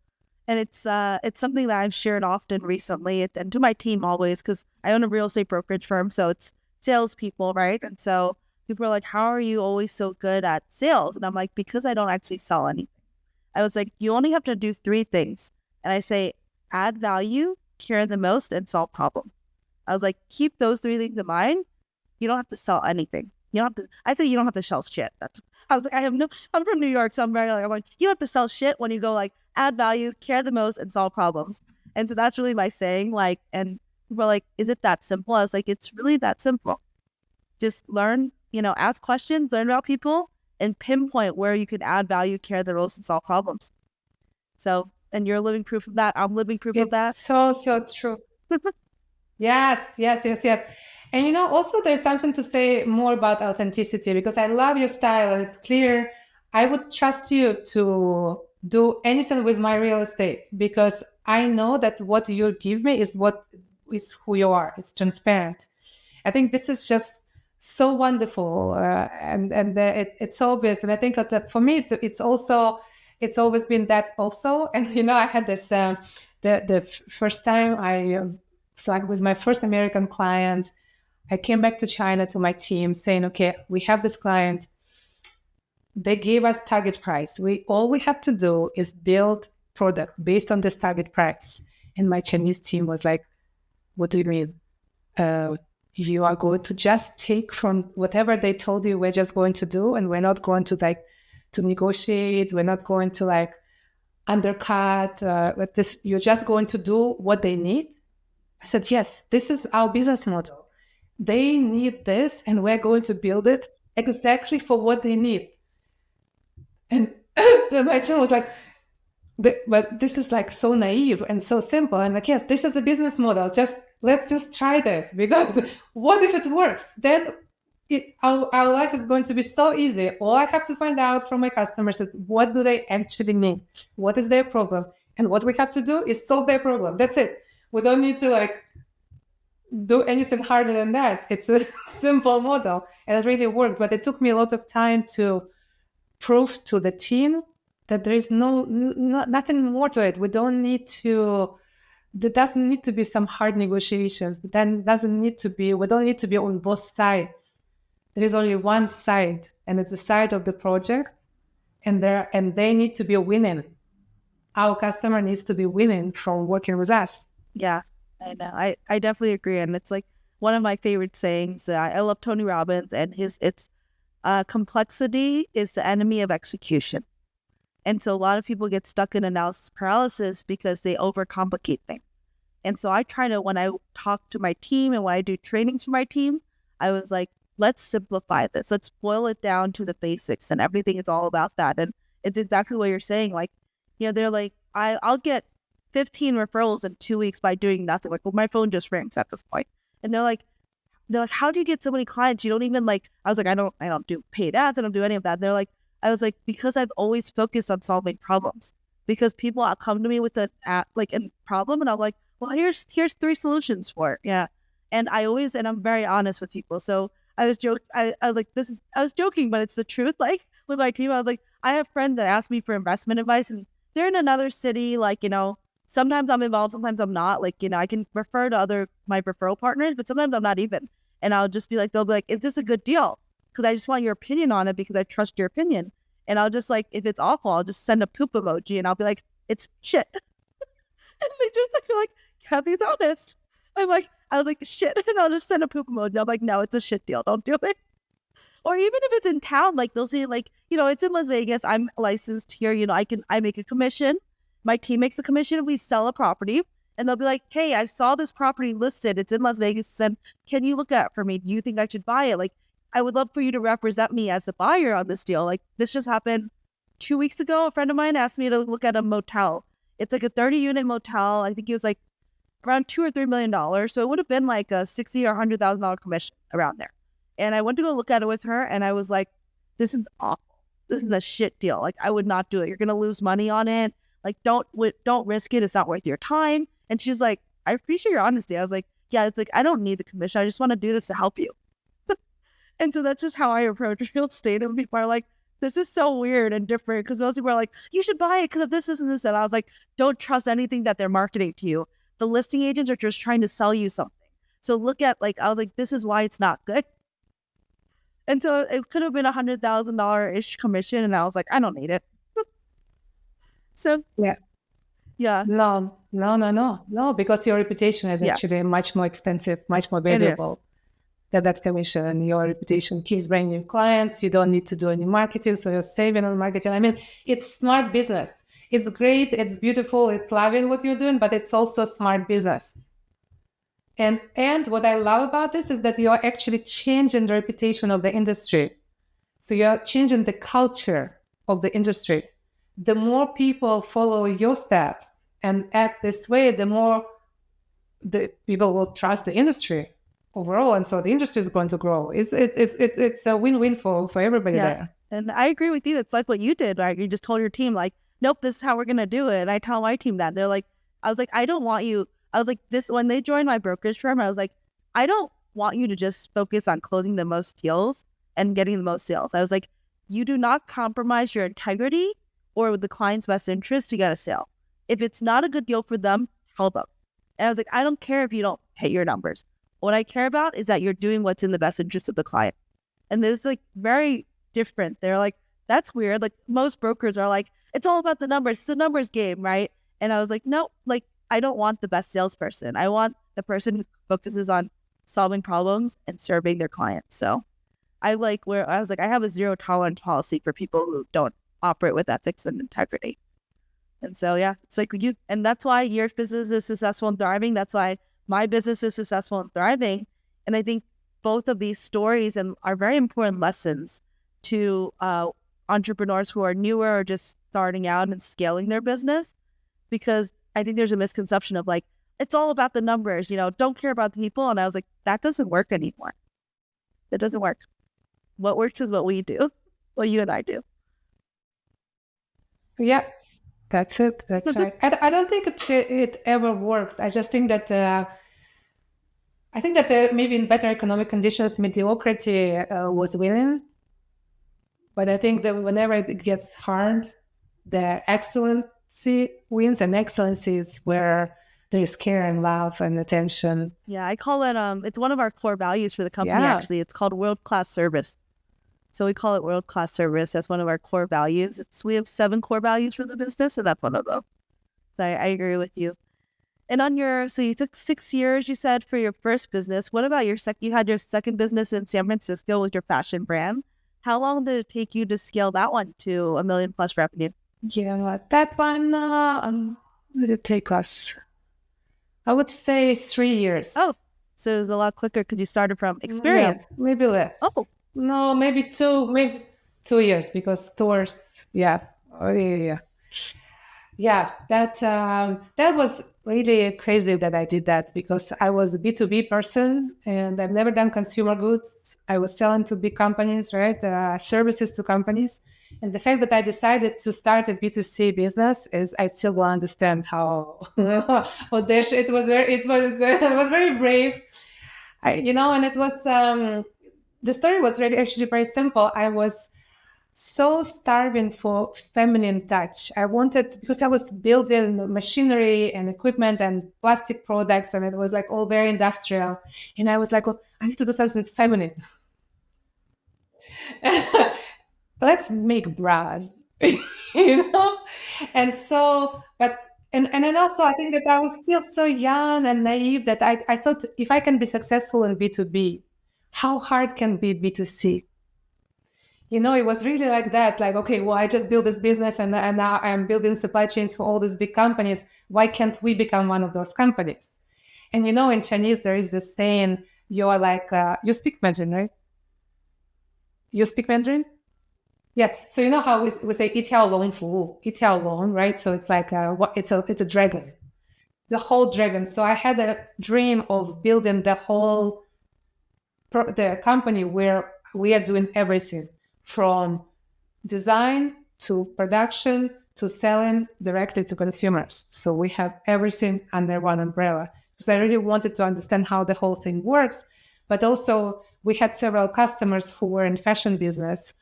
Speaker 1: And it's something that I've shared often recently and to my team always because I own a real estate brokerage firm. So it's salespeople, right? And so people are like, how are you always so good at sales? And I'm like, because I don't actually sell anything. I was like, you only have to do 3 things. And I say, add value, care the most, and solve problems. I was like, keep those 3 things in mind. You don't have to sell anything. You don't have to, I said, you don't have to sell shit. I was like, I'm from New York, so I'm like, you don't have to sell shit when you go like, add value, care the most, and solve problems. And so that's really my saying, like, and people are like, is it that simple? I was like, it's really that simple. Just learn, ask questions, learn about people, and pinpoint where you can add value, care the most, and solve problems. So, and you're living proof of that. I'm living proof of that.
Speaker 2: So true. Yes. And also there's something to say more about authenticity because I love your style and it's clear. I would trust you to do anything with my real estate because I know that what you give me is who you are. It's transparent. I think this is just so wonderful and it's obvious. And I think that for me, it's always been that also. And, I had this, the first time so I was my first American client. I came back to China to my team saying, okay, we have this client. They gave us target price. All we have to do is build product based on this target price. And my Chinese team was like, what do you mean? You are going to just take from whatever they told you we're just going to do, and we're not going to to negotiate. We're not going to undercut. But this, you're just going to do what they need. I said, yes, this is our business model. They need this, and we're going to build it exactly for what they need. And my team was like, but this is so naive and so simple. I'm like, yes, this is a business model. Let's just try this because what if it works? Then our life is going to be so easy. All I have to find out from my customers is what do they actually need? What is their problem? And what we have to do is solve their problem. That's it. We don't need to do anything harder than that. It's a simple model and it really worked. But it took me a lot of time to prove to the team that there is nothing more to it. We don't need to, there doesn't need to be some hard negotiations. Then doesn't need to be, we don't need to be on both sides. There is only one side, and it's the side of the project, and they need to be winning. Our customer needs to be winning from working with us.
Speaker 1: Yeah, I know. I definitely agree. And it's one of my favorite sayings. I love Tony Robbins, and it's complexity is the enemy of execution. And so a lot of people get stuck in analysis paralysis because they overcomplicate things. And so I try to, when I talk to my team and when I do trainings for my team, I was like, let's simplify this. Let's boil it down to the basics, and everything is all about that. And it's exactly what you're saying. Like, they're like, I'll get 15 referrals in 2 weeks by doing nothing. Like, well, my phone just rings at this point. And they're like, how do you get so many clients? You don't even like, I was like, I don't do paid ads. I don't do any of that. And they're like, I was like, because I've always focused on solving problems. Because people come to me with a problem, and I'm like, well, here's 3 solutions for it. Yeah. And I'm very honest with people. So I was like, I was joking, but it's the truth. Like, with my team, I was like, I have friends that ask me for investment advice, and they're in another city. Like, sometimes I'm involved, sometimes I'm not. Like, I can refer to my referral partners, but sometimes I'm not even. And I'll just be like, they'll be like, is this a good deal? Because I just want your opinion on it, because I trust your opinion. And I'll just like, if it's awful, I'll just send a poop emoji, and I'll be like, it's shit. And they just like, Cathey's honest. I was like, shit. And I'll just send a poop emoji. I'm like, no, it's a shit deal. Don't do it. Or even if it's in town, like they'll say like, it's in Las Vegas. I'm licensed here. I make a commission. My team makes a commission. We sell a property, and they'll be like, hey, I saw this property listed. It's in Las Vegas. And can you look at it for me? Do you think I should buy it? Like, I would love for you to represent me as the buyer on this deal. Like, this just happened 2 weeks ago. A friend of mine asked me to look at a motel. It's like a 30-unit motel. I think it was like around $2 or $3 million. So it would have been like a $60,000 or $100,000 commission around there. And I went to go look at it with her, and I was like, this is awful. This is a shit deal. Like, I would not do it. You're going to lose money on it. Like, don't risk it. It's not worth your time. And she's like, I appreciate your honesty. I was like, yeah, it's like, I don't need the commission. I just want to do this to help you. And so that's just how I approach real estate. And people are like, this is so weird and different, because most people are like, you should buy it because of this and this. And I was like, don't trust anything that they're marketing to you. The listing agents are just trying to sell you something. So look at, like, I was like, this is why it's not good. And so it could have been $100,000-ish commission. And I was like, I don't need it. So
Speaker 2: yeah. No, because your reputation is actually much more expensive, much more valuable than that commission. Your reputation keeps bringing you clients. You don't need to do any marketing, so you're saving on marketing. I mean, it's smart business. It's great, it's beautiful, it's loving what you're doing, but it's also smart business. And what I love about this is that you're actually changing the reputation of the industry. So you're changing the culture of the industry. The more people follow your steps and act this way, the more the people will trust the industry overall, and so the industry is going to grow. It's a win-win for everybody there.
Speaker 1: And I agree with you. It's like what you did, right? You just told your team, like, nope, this is how we're gonna do it. And I tell my team that. They're like, I was like, I don't want you. I was like, this, when they joined my brokerage firm, I was like, I don't want you to just focus on closing the most deals and getting the most sales. I was like, you do not compromise your integrity or with the client's best interest to get a sale. If it's not a good deal for them, tell them. And I was like, I don't care if you don't hit your numbers. What I care about is that you're doing what's in the best interest of the client. And it's like very different. They're like, that's weird. Like, most brokers are like, it's all about the numbers. It's a numbers game, right? And I was like, no, like, I don't want the best salesperson. I want the person who focuses on solving problems and serving their clients. So I was like, I have a 0 tolerance policy for people who don't operate with ethics and integrity. And so, yeah, it's like you, and that's why your business is successful and thriving. That's why my business is successful and thriving. And I think both of these stories are very important lessons to entrepreneurs who are newer or just starting out and scaling their business, because I think there's a misconception of like, it's all about the numbers, don't care about the people. And I was like, that doesn't work anymore. It doesn't work. What works is what we do, what you and I do.
Speaker 2: Yes, that's it. That's right. I don't think it ever worked. I just think that maybe in better economic conditions, mediocrity was winning. But I think that whenever it gets hard, the excellency wins, and excellency is where there is care and love and attention.
Speaker 1: Yeah, I call it, it's one of our core values for the company, actually. It's called world-class service. So we call it world-class service. That's one of our core values. We have 7 core values for the business, and that's one of them. So I agree with you. And on your, so you took 6 years, you said, for your first business. What about your you had your second business in San Francisco with your fashion brand. How long did it take you to scale that one to $1 million plus revenue?
Speaker 2: Yeah, that one, did it take us? I would say 3 years.
Speaker 1: Oh, so it was a lot quicker because you started from experience.
Speaker 2: Yeah, maybe less.
Speaker 1: Oh,
Speaker 2: no, maybe 2 years because stores. Yeah, oh, yeah. Yeah, that was really crazy that I did that because I was a B2B person and I've never done consumer goods. I was selling to big companies, right? Services to companies. And the fact that I decided to start a B2C business is I still don't understand how audacious it was. It was very brave. And it was the story was really actually very simple. I was so starving for feminine touch. I wanted, because I was building machinery and equipment and plastic products, and it was like all very industrial. And I was like, oh, I need to do something feminine. Let's make bras, you know? And so, but, and then also I think that I was still so young and naive that I thought if I can be successful in B2B, how hard can be B2C? It was really like that. Like, okay, well, I just built this business and now I'm building supply chains for all these big companies. Why can't we become one of those companies? And in Chinese, there is this saying, you're like, you speak Mandarin, right? You speak Mandarin? Yeah. So you know how we say 一条龙服务, right? So it's like, it's a dragon, the whole dragon. So I had a dream of building the whole, the company where we are doing everything, from design to production to selling directly to consumers. So we have everything under one umbrella. Because I really wanted to understand how the whole thing works. But also we had several customers who were in fashion business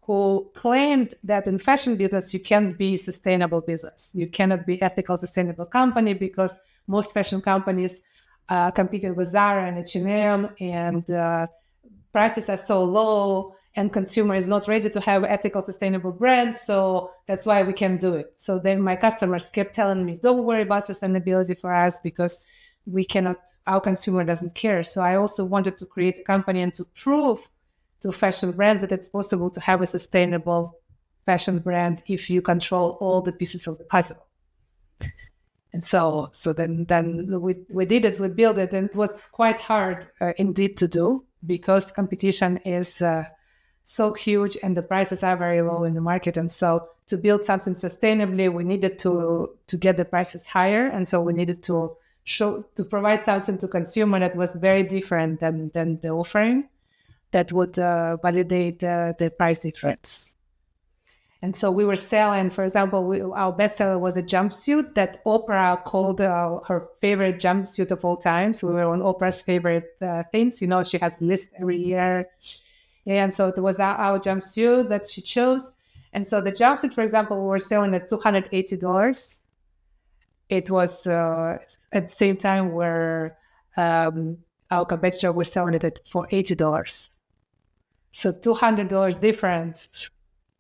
Speaker 2: who claimed that in fashion business, you can't be sustainable business. You cannot be ethical, sustainable company because most fashion companies competing with Zara and H&M and prices are so low and consumer is not ready to have ethical, sustainable brands. So that's why we can't do it. So then my customers kept telling me, don't worry about sustainability for us because we cannot, our consumer doesn't care. So I also wanted to create a company and to prove to fashion brands that it's possible to have a sustainable fashion brand if you control all the pieces of the puzzle. And so then we did it, we built it, and it was quite hard indeed to do because competition is so huge and the prices are very low in the market. And so to build something sustainably, we needed to get the prices higher. And so we needed to provide something to consumer that was very different than the offering that would validate the price difference. And so we were selling, for example, our bestseller was a jumpsuit that Oprah called her favorite jumpsuit of all time. So we were on Oprah's favorite things. She has a list every year. And so it was our jumpsuit that she chose. And so the jumpsuit, for example, we were selling at $280. It was at the same time where our competitor was selling it for $80. So $200 difference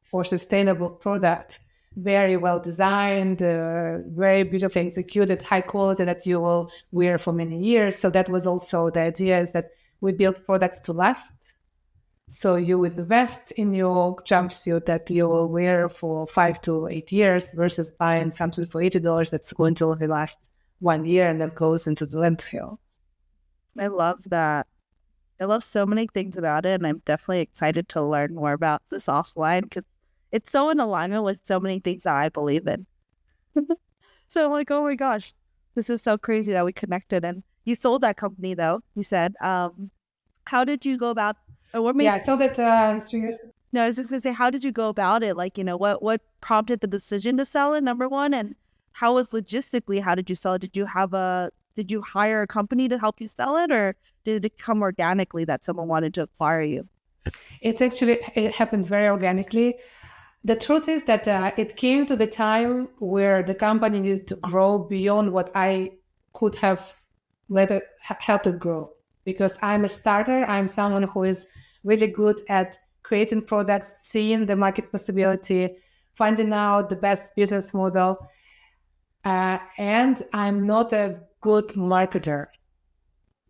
Speaker 2: for sustainable product, very well designed, very beautifully executed, high quality that you will wear for many years. So that was also the idea, is that we build products to last. So you would invest in your jumpsuit that you will wear for 5 to 8 years versus buying something for $80 that's going to only last 1 year and then goes into the landfill.
Speaker 1: I love that. I love so many things about it, and I'm definitely excited to learn more about this offline because it's so in alignment with so many things that I believe in. So I'm like, oh my gosh, this is so crazy that we connected. And you sold that company, though, you said. How did you go about?
Speaker 2: Yeah, I sold it 3 years.
Speaker 1: No, I was just gonna say, how did you go about it? Like, what prompted the decision to sell it? Number one, and how was logistically? How did you sell it? Did you hire a company to help you sell it, or did it come organically that someone wanted to acquire you?
Speaker 2: It happened very organically. The truth is that it came to the time where the company needed to grow beyond what I could have helped it grow. Because I'm a starter, I'm someone who is really good at creating products, seeing the market possibility, finding out the best business model. and I'm not a good marketer.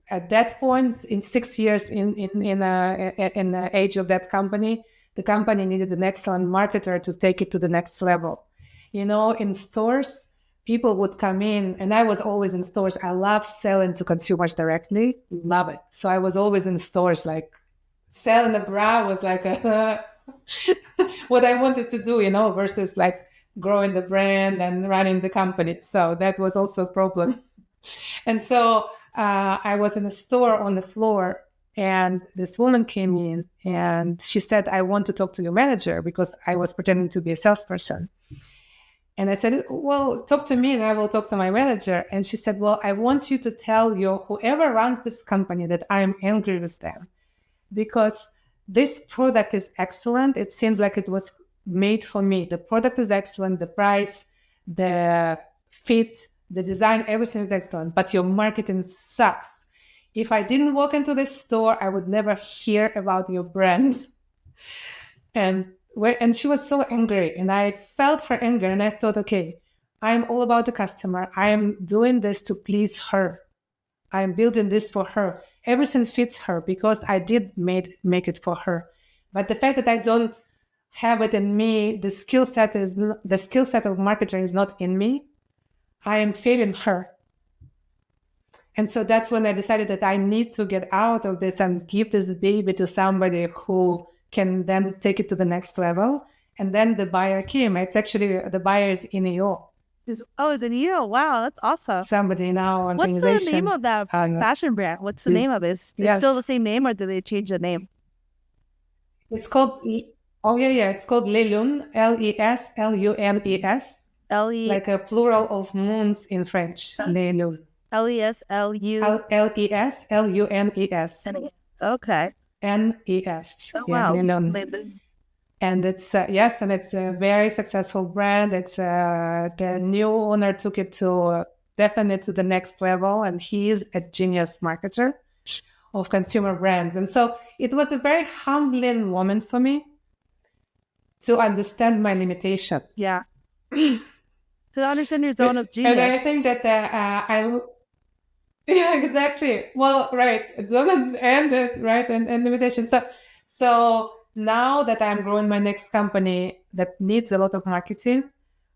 Speaker 2: At that point, in 6 years in the age of that company, the company needed an excellent marketer to take it to the next level. In stores, people would come in, and I was always in stores. I love selling to consumers directly, love it. So I was always in stores, like selling a bra was like what I wanted to do, versus like growing the brand and running the company. So that was also a problem. And so I was in a store on the floor, and this woman came in and she said, I want to talk to your manager, because I was pretending to be a salesperson. And I said, well, talk to me and I will talk to my manager. And she said, well, I want you to tell whoever runs this company that I'm angry with them, because this product is excellent. It seems like it was made for me. The product is excellent. The price, the fit, the design, everything is excellent, but your marketing sucks. If I didn't walk into this store, I would never hear about your brand. And she was so angry, and I felt her anger, and I thought, okay, I'm all about the customer. I am doing this to please her. I'm building this for her. Everything fits her because I did make it for her. But the fact that I don't have it in me, the skill set of marketer is not in me. I am failing her. And so that's when I decided that I need to get out of this and give this baby to somebody who can then take it to the next level. And then the buyer came. It's actually, the buyer is in EO.
Speaker 1: Is it you? Wow, that's awesome.
Speaker 2: Somebody in our
Speaker 1: organization. What's the name of that fashion brand? What's the name of it? It's still the same name, or did they change the name?
Speaker 2: It's called, it's called Leslun, Leslunes. Like a plural of moons in French. Leslun.
Speaker 1: Leslunes. Okay.
Speaker 2: Nes.
Speaker 1: Oh, wow.
Speaker 2: Leslun. And it's and it's a very successful brand. It's the new owner took it to definitely to the next level, and he is a genius marketer of consumer brands. And so it was a very humbling moment for me to understand my limitations.
Speaker 1: Yeah. To understand your zone of genius.
Speaker 2: And I think that exactly. Well, right. Zone and limitations. So now that I'm growing my next company that needs a lot of marketing,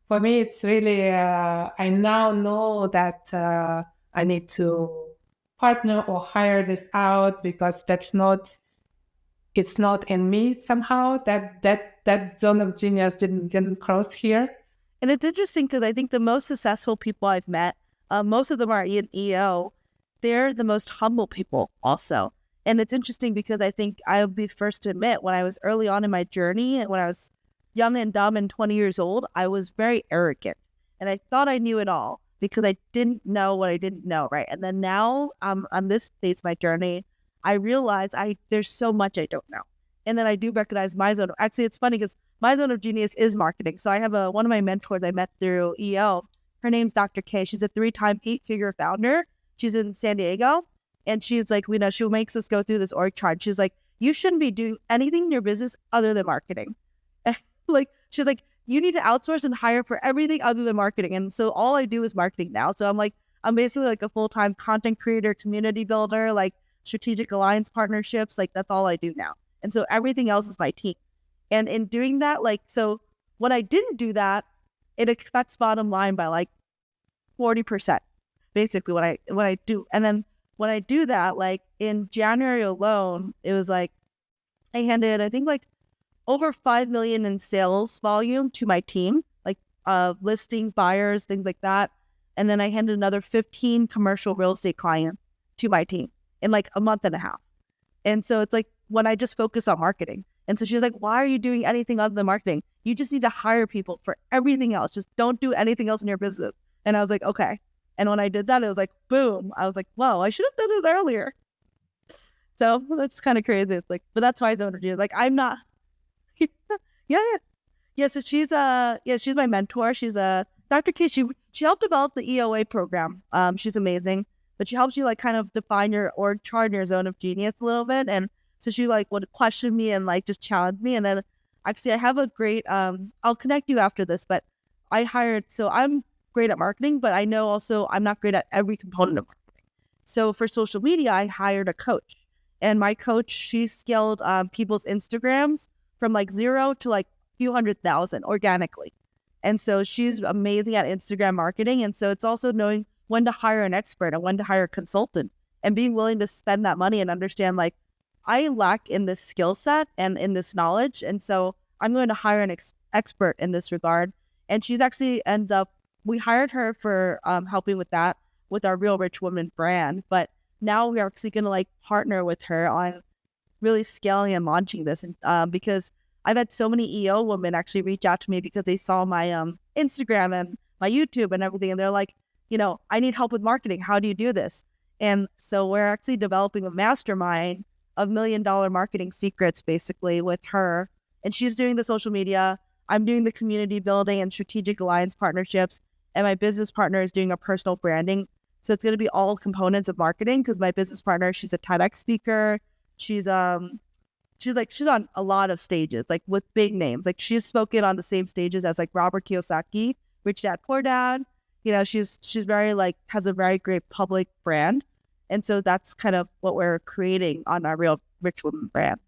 Speaker 2: for me, it's really, I now know that I need to partner or hire this out, because it's not in me somehow. That zone of genius didn't cross here.
Speaker 1: And it's interesting because I think the most successful people I've met, most of them are in EO. They're the most humble people also. And it's interesting because I think I'll be first to admit, when I was early on in my journey, and when I was young and dumb and 20 years old, I was very arrogant. And I thought I knew it all because I didn't know what I didn't know, right? And then now, on this phase of my journey, I realize there's so much I don't know. And then I do recognize my zone. Actually, it's funny because my zone of genius is marketing. So I have one of my mentors I met through EO. Her name's Dr. K. She's a 3-time 8-figure founder. She's in San Diego. And she's like, she makes us go through this org chart. She's like, you shouldn't be doing anything in your business other than marketing. She's like, you need to outsource and hire for everything other than marketing. And so all I do is marketing now. So I'm basically like a full-time content creator, community builder, like strategic alliance partnerships. Like that's all I do now. And so everything else is my team. And in doing that, so when I didn't do that, it affects bottom line by 40%, basically what I do. And then when I do that, in January alone, it was I handed, I think over 5 million in sales volume to my team, listings, buyers, things like that. And then I handed another 15 commercial real estate clients to my team in a month and a half. And so it's when I just focus on marketing. And so she was like, why are you doing anything other than marketing? You just need to hire people for everything else. Just don't do anything else in your business. And I was like, okay. And when I did that, it was boom. I was like, whoa, I should have done this earlier. So that's kind of crazy. It's but that's why I don't do it. I'm not. Yeah. So she's she's my mentor. She's Dr. K. She helped develop the EOA program. She's amazing, but she helps you kind of define your org chart and your zone of genius a little bit. And so she would question me and just challenge me. And then actually I have a great I'll connect you after this, but I hired. So I'm great at marketing, but I know also I'm not great at every component of marketing. So for social media, I hired a coach, and my coach, she scaled people's Instagrams from like 0 to like a few 100,000 organically. And so she's amazing at Instagram marketing. And so it's also knowing when to hire an expert and when to hire a consultant, and being willing to spend that money and understand, like, I lack in this skill set and in this knowledge. And so I'm going to hire an expert in this regard. And she's actually we hired her for helping with that, with our Real Rich Woman brand. But now we are actually going to like partner with her on really scaling and launching this. And because I've had so many EO women actually reach out to me because they saw my Instagram and my YouTube and everything. And they're like, I need help with marketing. How do you do this? And so we're actually developing a mastermind of $1 million marketing secrets, basically, with her. And she's doing the social media. I'm doing the community building and strategic alliance partnerships. And my business partner is doing a personal branding. So it's going to be all components of marketing, because my business partner, she's a TEDx speaker. She's on a lot of stages, like with big names. Like she's spoken on the same stages as like Robert Kiyosaki, Rich Dad Poor Dad. She's very like, has a very great public brand. And so that's kind of what we're creating on our Real Rich Woman brand.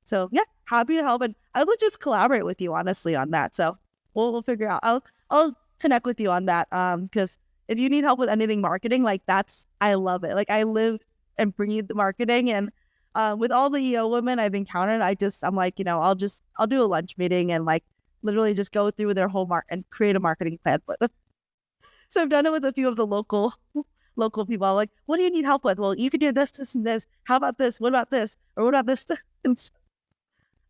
Speaker 1: So yeah, happy to help. And I would just collaborate with you, honestly, on that. So we'll figure out, I'll connect with you on that. Because if you need help with anything marketing, like I love it. Like I live and breathe the marketing. And with all the EO women I've encountered, I'm like, I'll do a lunch meeting and like literally just go through their whole and create a marketing plan for them. So I've done it with a few of the local people. I'm like, what do you need help with? Well, you can do this, this, and this. How about this? What about this? Or what about this? And so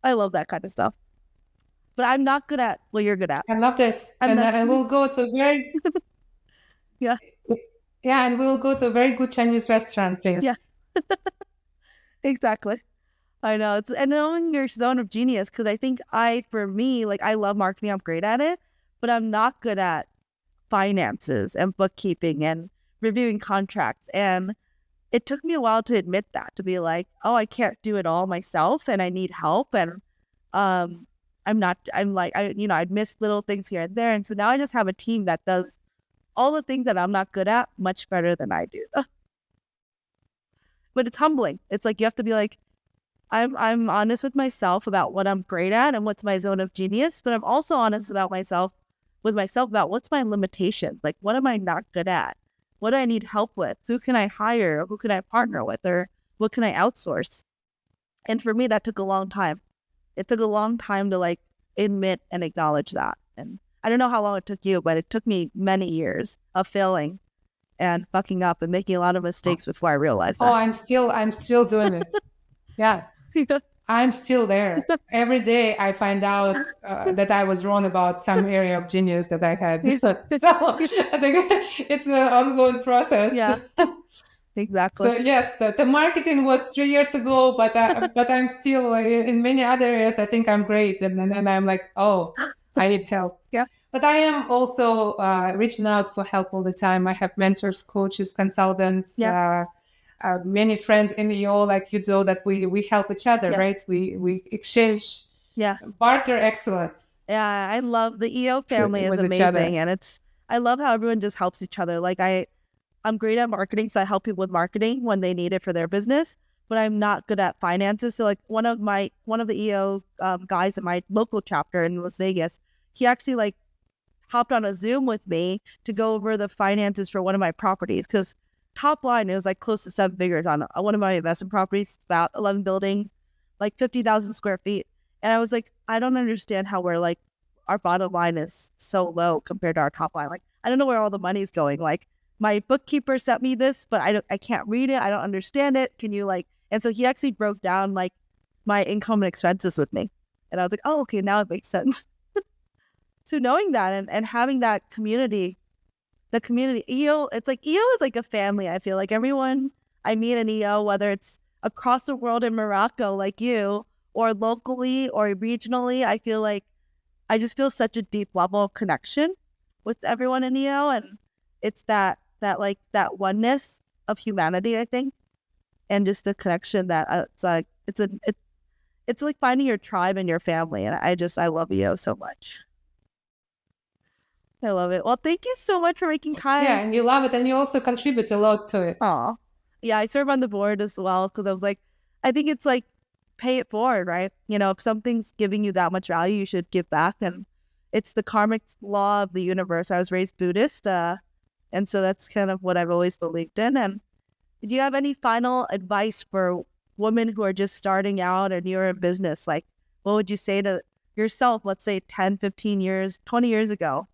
Speaker 1: I love that kind of stuff. But I'm not good at what you're good at.
Speaker 2: I love this. And we'll go to very
Speaker 1: yeah.
Speaker 2: Yeah, and we'll go to a very good Chinese restaurant, please.
Speaker 1: Yeah. Exactly. I know. And knowing your zone of genius, because I think for me, like I love marketing, I'm great at it, but I'm not good at finances and bookkeeping and reviewing contracts. And it took me a while to admit that, to be like, oh, I can't do it all myself and I need help. And I'd miss little things here and there. And so now I just have a team that does all the things that I'm not good at much better than I do. But it's humbling. It's like, you have to be like, I'm honest with myself about what I'm great at and what's my zone of genius, but I'm also honest about myself about what's my limitations. Like, what am I not good at? What do I need help with? Who can I hire? Who can I partner with? Or what can I outsource? And for me, that took a long time. It took a long time to like admit and acknowledge that. And I don't know how long it took you, but it took me many years of failing and fucking up and making a lot of mistakes before I realized that.
Speaker 2: Oh, I'm still doing it. Yeah. I'm still there. Every day I find out that I was wrong about some area of genius that I had. So I think it's an ongoing process.
Speaker 1: Yeah, exactly.
Speaker 2: So yes, the marketing was 3 years ago, but I'm still in many other areas. I think I'm great, and then I'm like, oh, I need help.
Speaker 1: Yeah.
Speaker 2: But I am also reaching out for help all the time. I have mentors, coaches, consultants.
Speaker 1: Yeah.
Speaker 2: Many friends in EO like you do, that we help each other, right? We exchange, barter excellence.
Speaker 1: Yeah, I love the EO family is amazing, and I love how everyone just helps each other. Like I'm great at marketing, so I help people with marketing when they need it for their business, but I'm not good at finances. So like one of the EO guys in my local chapter in Las Vegas, he actually like hopped on a Zoom with me to go over the finances for one of my properties, because top line, it was like close to 7 figures on one of my investment properties, about 11 buildings, like 50,000 square feet. And I was like, I don't understand how we're like, our bottom line is so low compared to our top line. Like, I don't know where all the money's going. Like, my bookkeeper sent me this, but I can't read it. I don't understand it. Can you like, and so he actually broke down like my income and expenses with me. And I was like, oh, okay, now it makes sense. So knowing that and having that community, the community, EO is like a family. I feel like everyone I meet in EO, whether it's across the world in Morocco, like you, or locally or regionally, I feel like I just feel such a deep level of connection with everyone in EO. And it's that oneness of humanity, I think. And just the connection that it's like finding your tribe and your family. And I love EO so much. I love it. Well, thank you so much for making time.
Speaker 2: Yeah, and you love it, and you also contribute a lot to it.
Speaker 1: Aw. Yeah, I serve on the board as well because I was like, I think it's like pay it forward, right? You know, if something's giving you that much value, you should give back. And it's the karmic law of the universe. I was raised Buddhist, and so that's kind of what I've always believed in. And do you have any final advice for women who are just starting out and you're in business? Like, what would you say to yourself, let's say 10, 15 years, 20 years ago?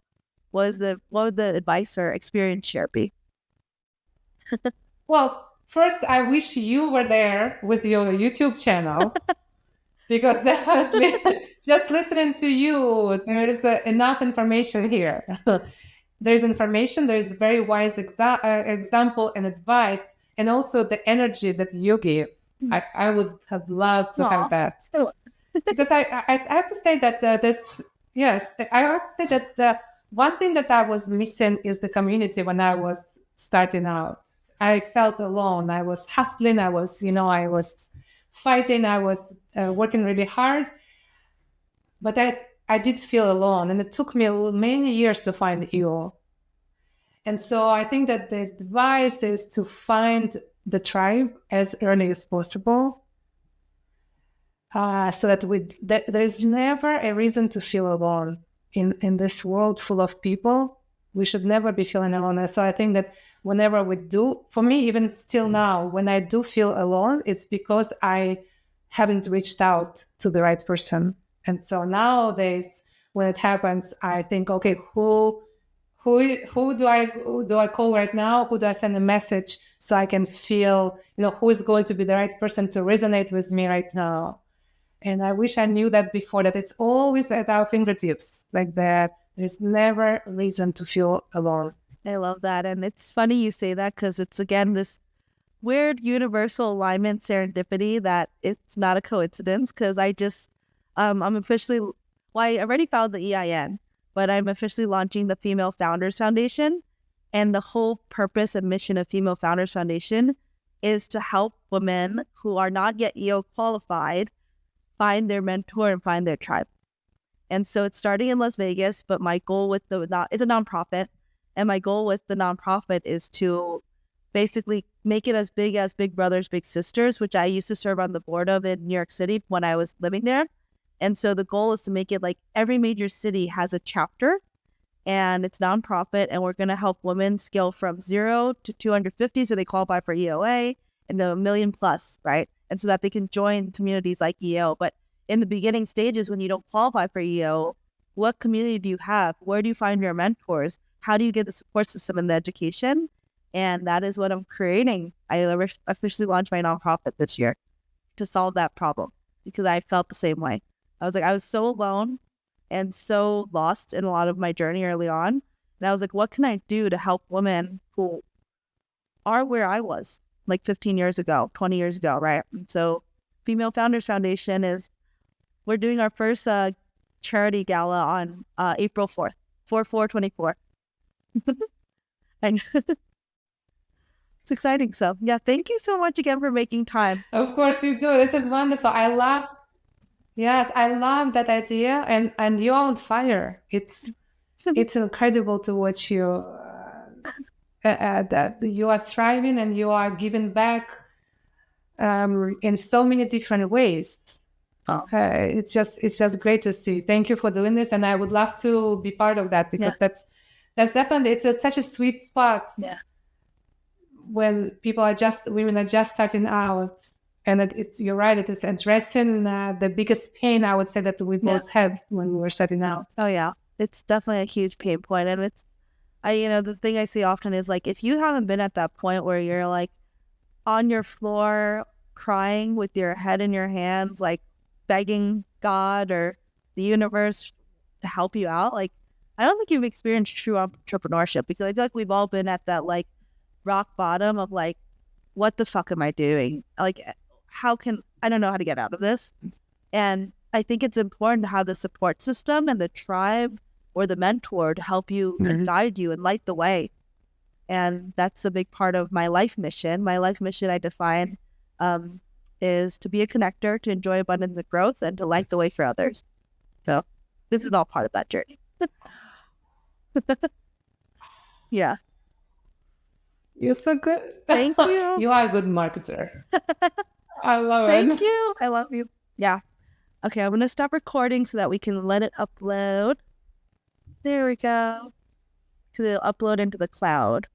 Speaker 1: What would the advice or experience share be?
Speaker 2: Well, first, I wish you were there with your YouTube channel because definitely just listening to you, there is enough information here. There's information, there's very wise example and advice, and also the energy that you give. I would have loved to have that. Because I have to say that I have to say that the one thing that I was missing is the community when I was starting out. I felt alone. I was hustling. I was fighting. I was working really hard, but I did feel alone, and it took me many years to find you. And so I think that the advice is to find the tribe as early as possible, so that there's never a reason to feel alone in this world full of people. We should never be feeling alone. And so I think that whenever we do, for me, even still now, when I do feel alone, it's because I haven't reached out to the right person. And so nowadays, when it happens, I think, okay, who do I call right now? Who do I send a message so I can feel, who is going to be the right person to resonate with me right now? And I wish I knew that before, that it's always at our fingertips, like that. There's never a reason to feel alone.
Speaker 1: I love that. And it's funny you say that because it's, again, this weird universal alignment serendipity that it's not a coincidence because I'm officially, I already found the EIN, but I'm officially launching the Female Founders Foundation. And the whole purpose and mission of Female Founders Foundation is to help women who are not yet EO qualified find their mentor and find their tribe. And so it's starting in Las Vegas, but my goal with it's a nonprofit. And my goal with the nonprofit is to basically make it as Big Brothers, Big Sisters, which I used to serve on the board of in New York City when I was living there. And so the goal is to make it like every major city has a chapter and it's nonprofit. And we're going to help women scale from 0 to 250 so they qualify for EOA and $1 million plus, right? And so that they can join communities like EO. But in the beginning stages, when you don't qualify for EO, what community do you have? Where do you find your mentors? How do you get the support system and the education? And that is what I'm creating. I officially launched my nonprofit this year to solve that problem because I felt the same way. I was so alone and so lost in a lot of my journey early on. And I was like, what can I do to help women who are where I was like 15 years ago, 20 years ago, right? And so Female Founders Foundation we're doing our first charity gala on April 4th, 4/4/24. And it's exciting. So yeah, thank you so much again for making time.
Speaker 2: Of course you do. This is wonderful. I love that idea, and you're on fire. It's incredible to watch you. That you are thriving and you are giving back in so many different ways. It's just great to see. Thank you for doing this, and I would love to be part of that because that's definitely such a sweet spot.
Speaker 1: Yeah.
Speaker 2: When women are just starting out, and you're right. It is addressing the biggest pain I would say that we both had when we were starting out.
Speaker 1: Oh yeah, it's definitely a huge pain point, and the thing I say often is like if you haven't been at that point where you're like on your floor crying with your head in your hands, like begging God or the universe to help you out, like I don't think you've experienced true entrepreneurship because I feel like we've all been at that like rock bottom of like, what the fuck am I doing? Like, I don't know how to get out of this. And I think it's important to have the support system and the tribe or the mentor to help you and guide you and light the way. And that's a big part of my life mission. My life mission I define is to be a connector, to enjoy abundance and growth, and to light the way for others. So this is all part of that journey. Yeah.
Speaker 2: You're so good.
Speaker 1: Thank you.
Speaker 2: You are a good marketer. I love it.
Speaker 1: Thank you. I love you. Yeah. Okay, I'm going to stop recording so that we can let it upload. There we go. Because it'll upload into the cloud.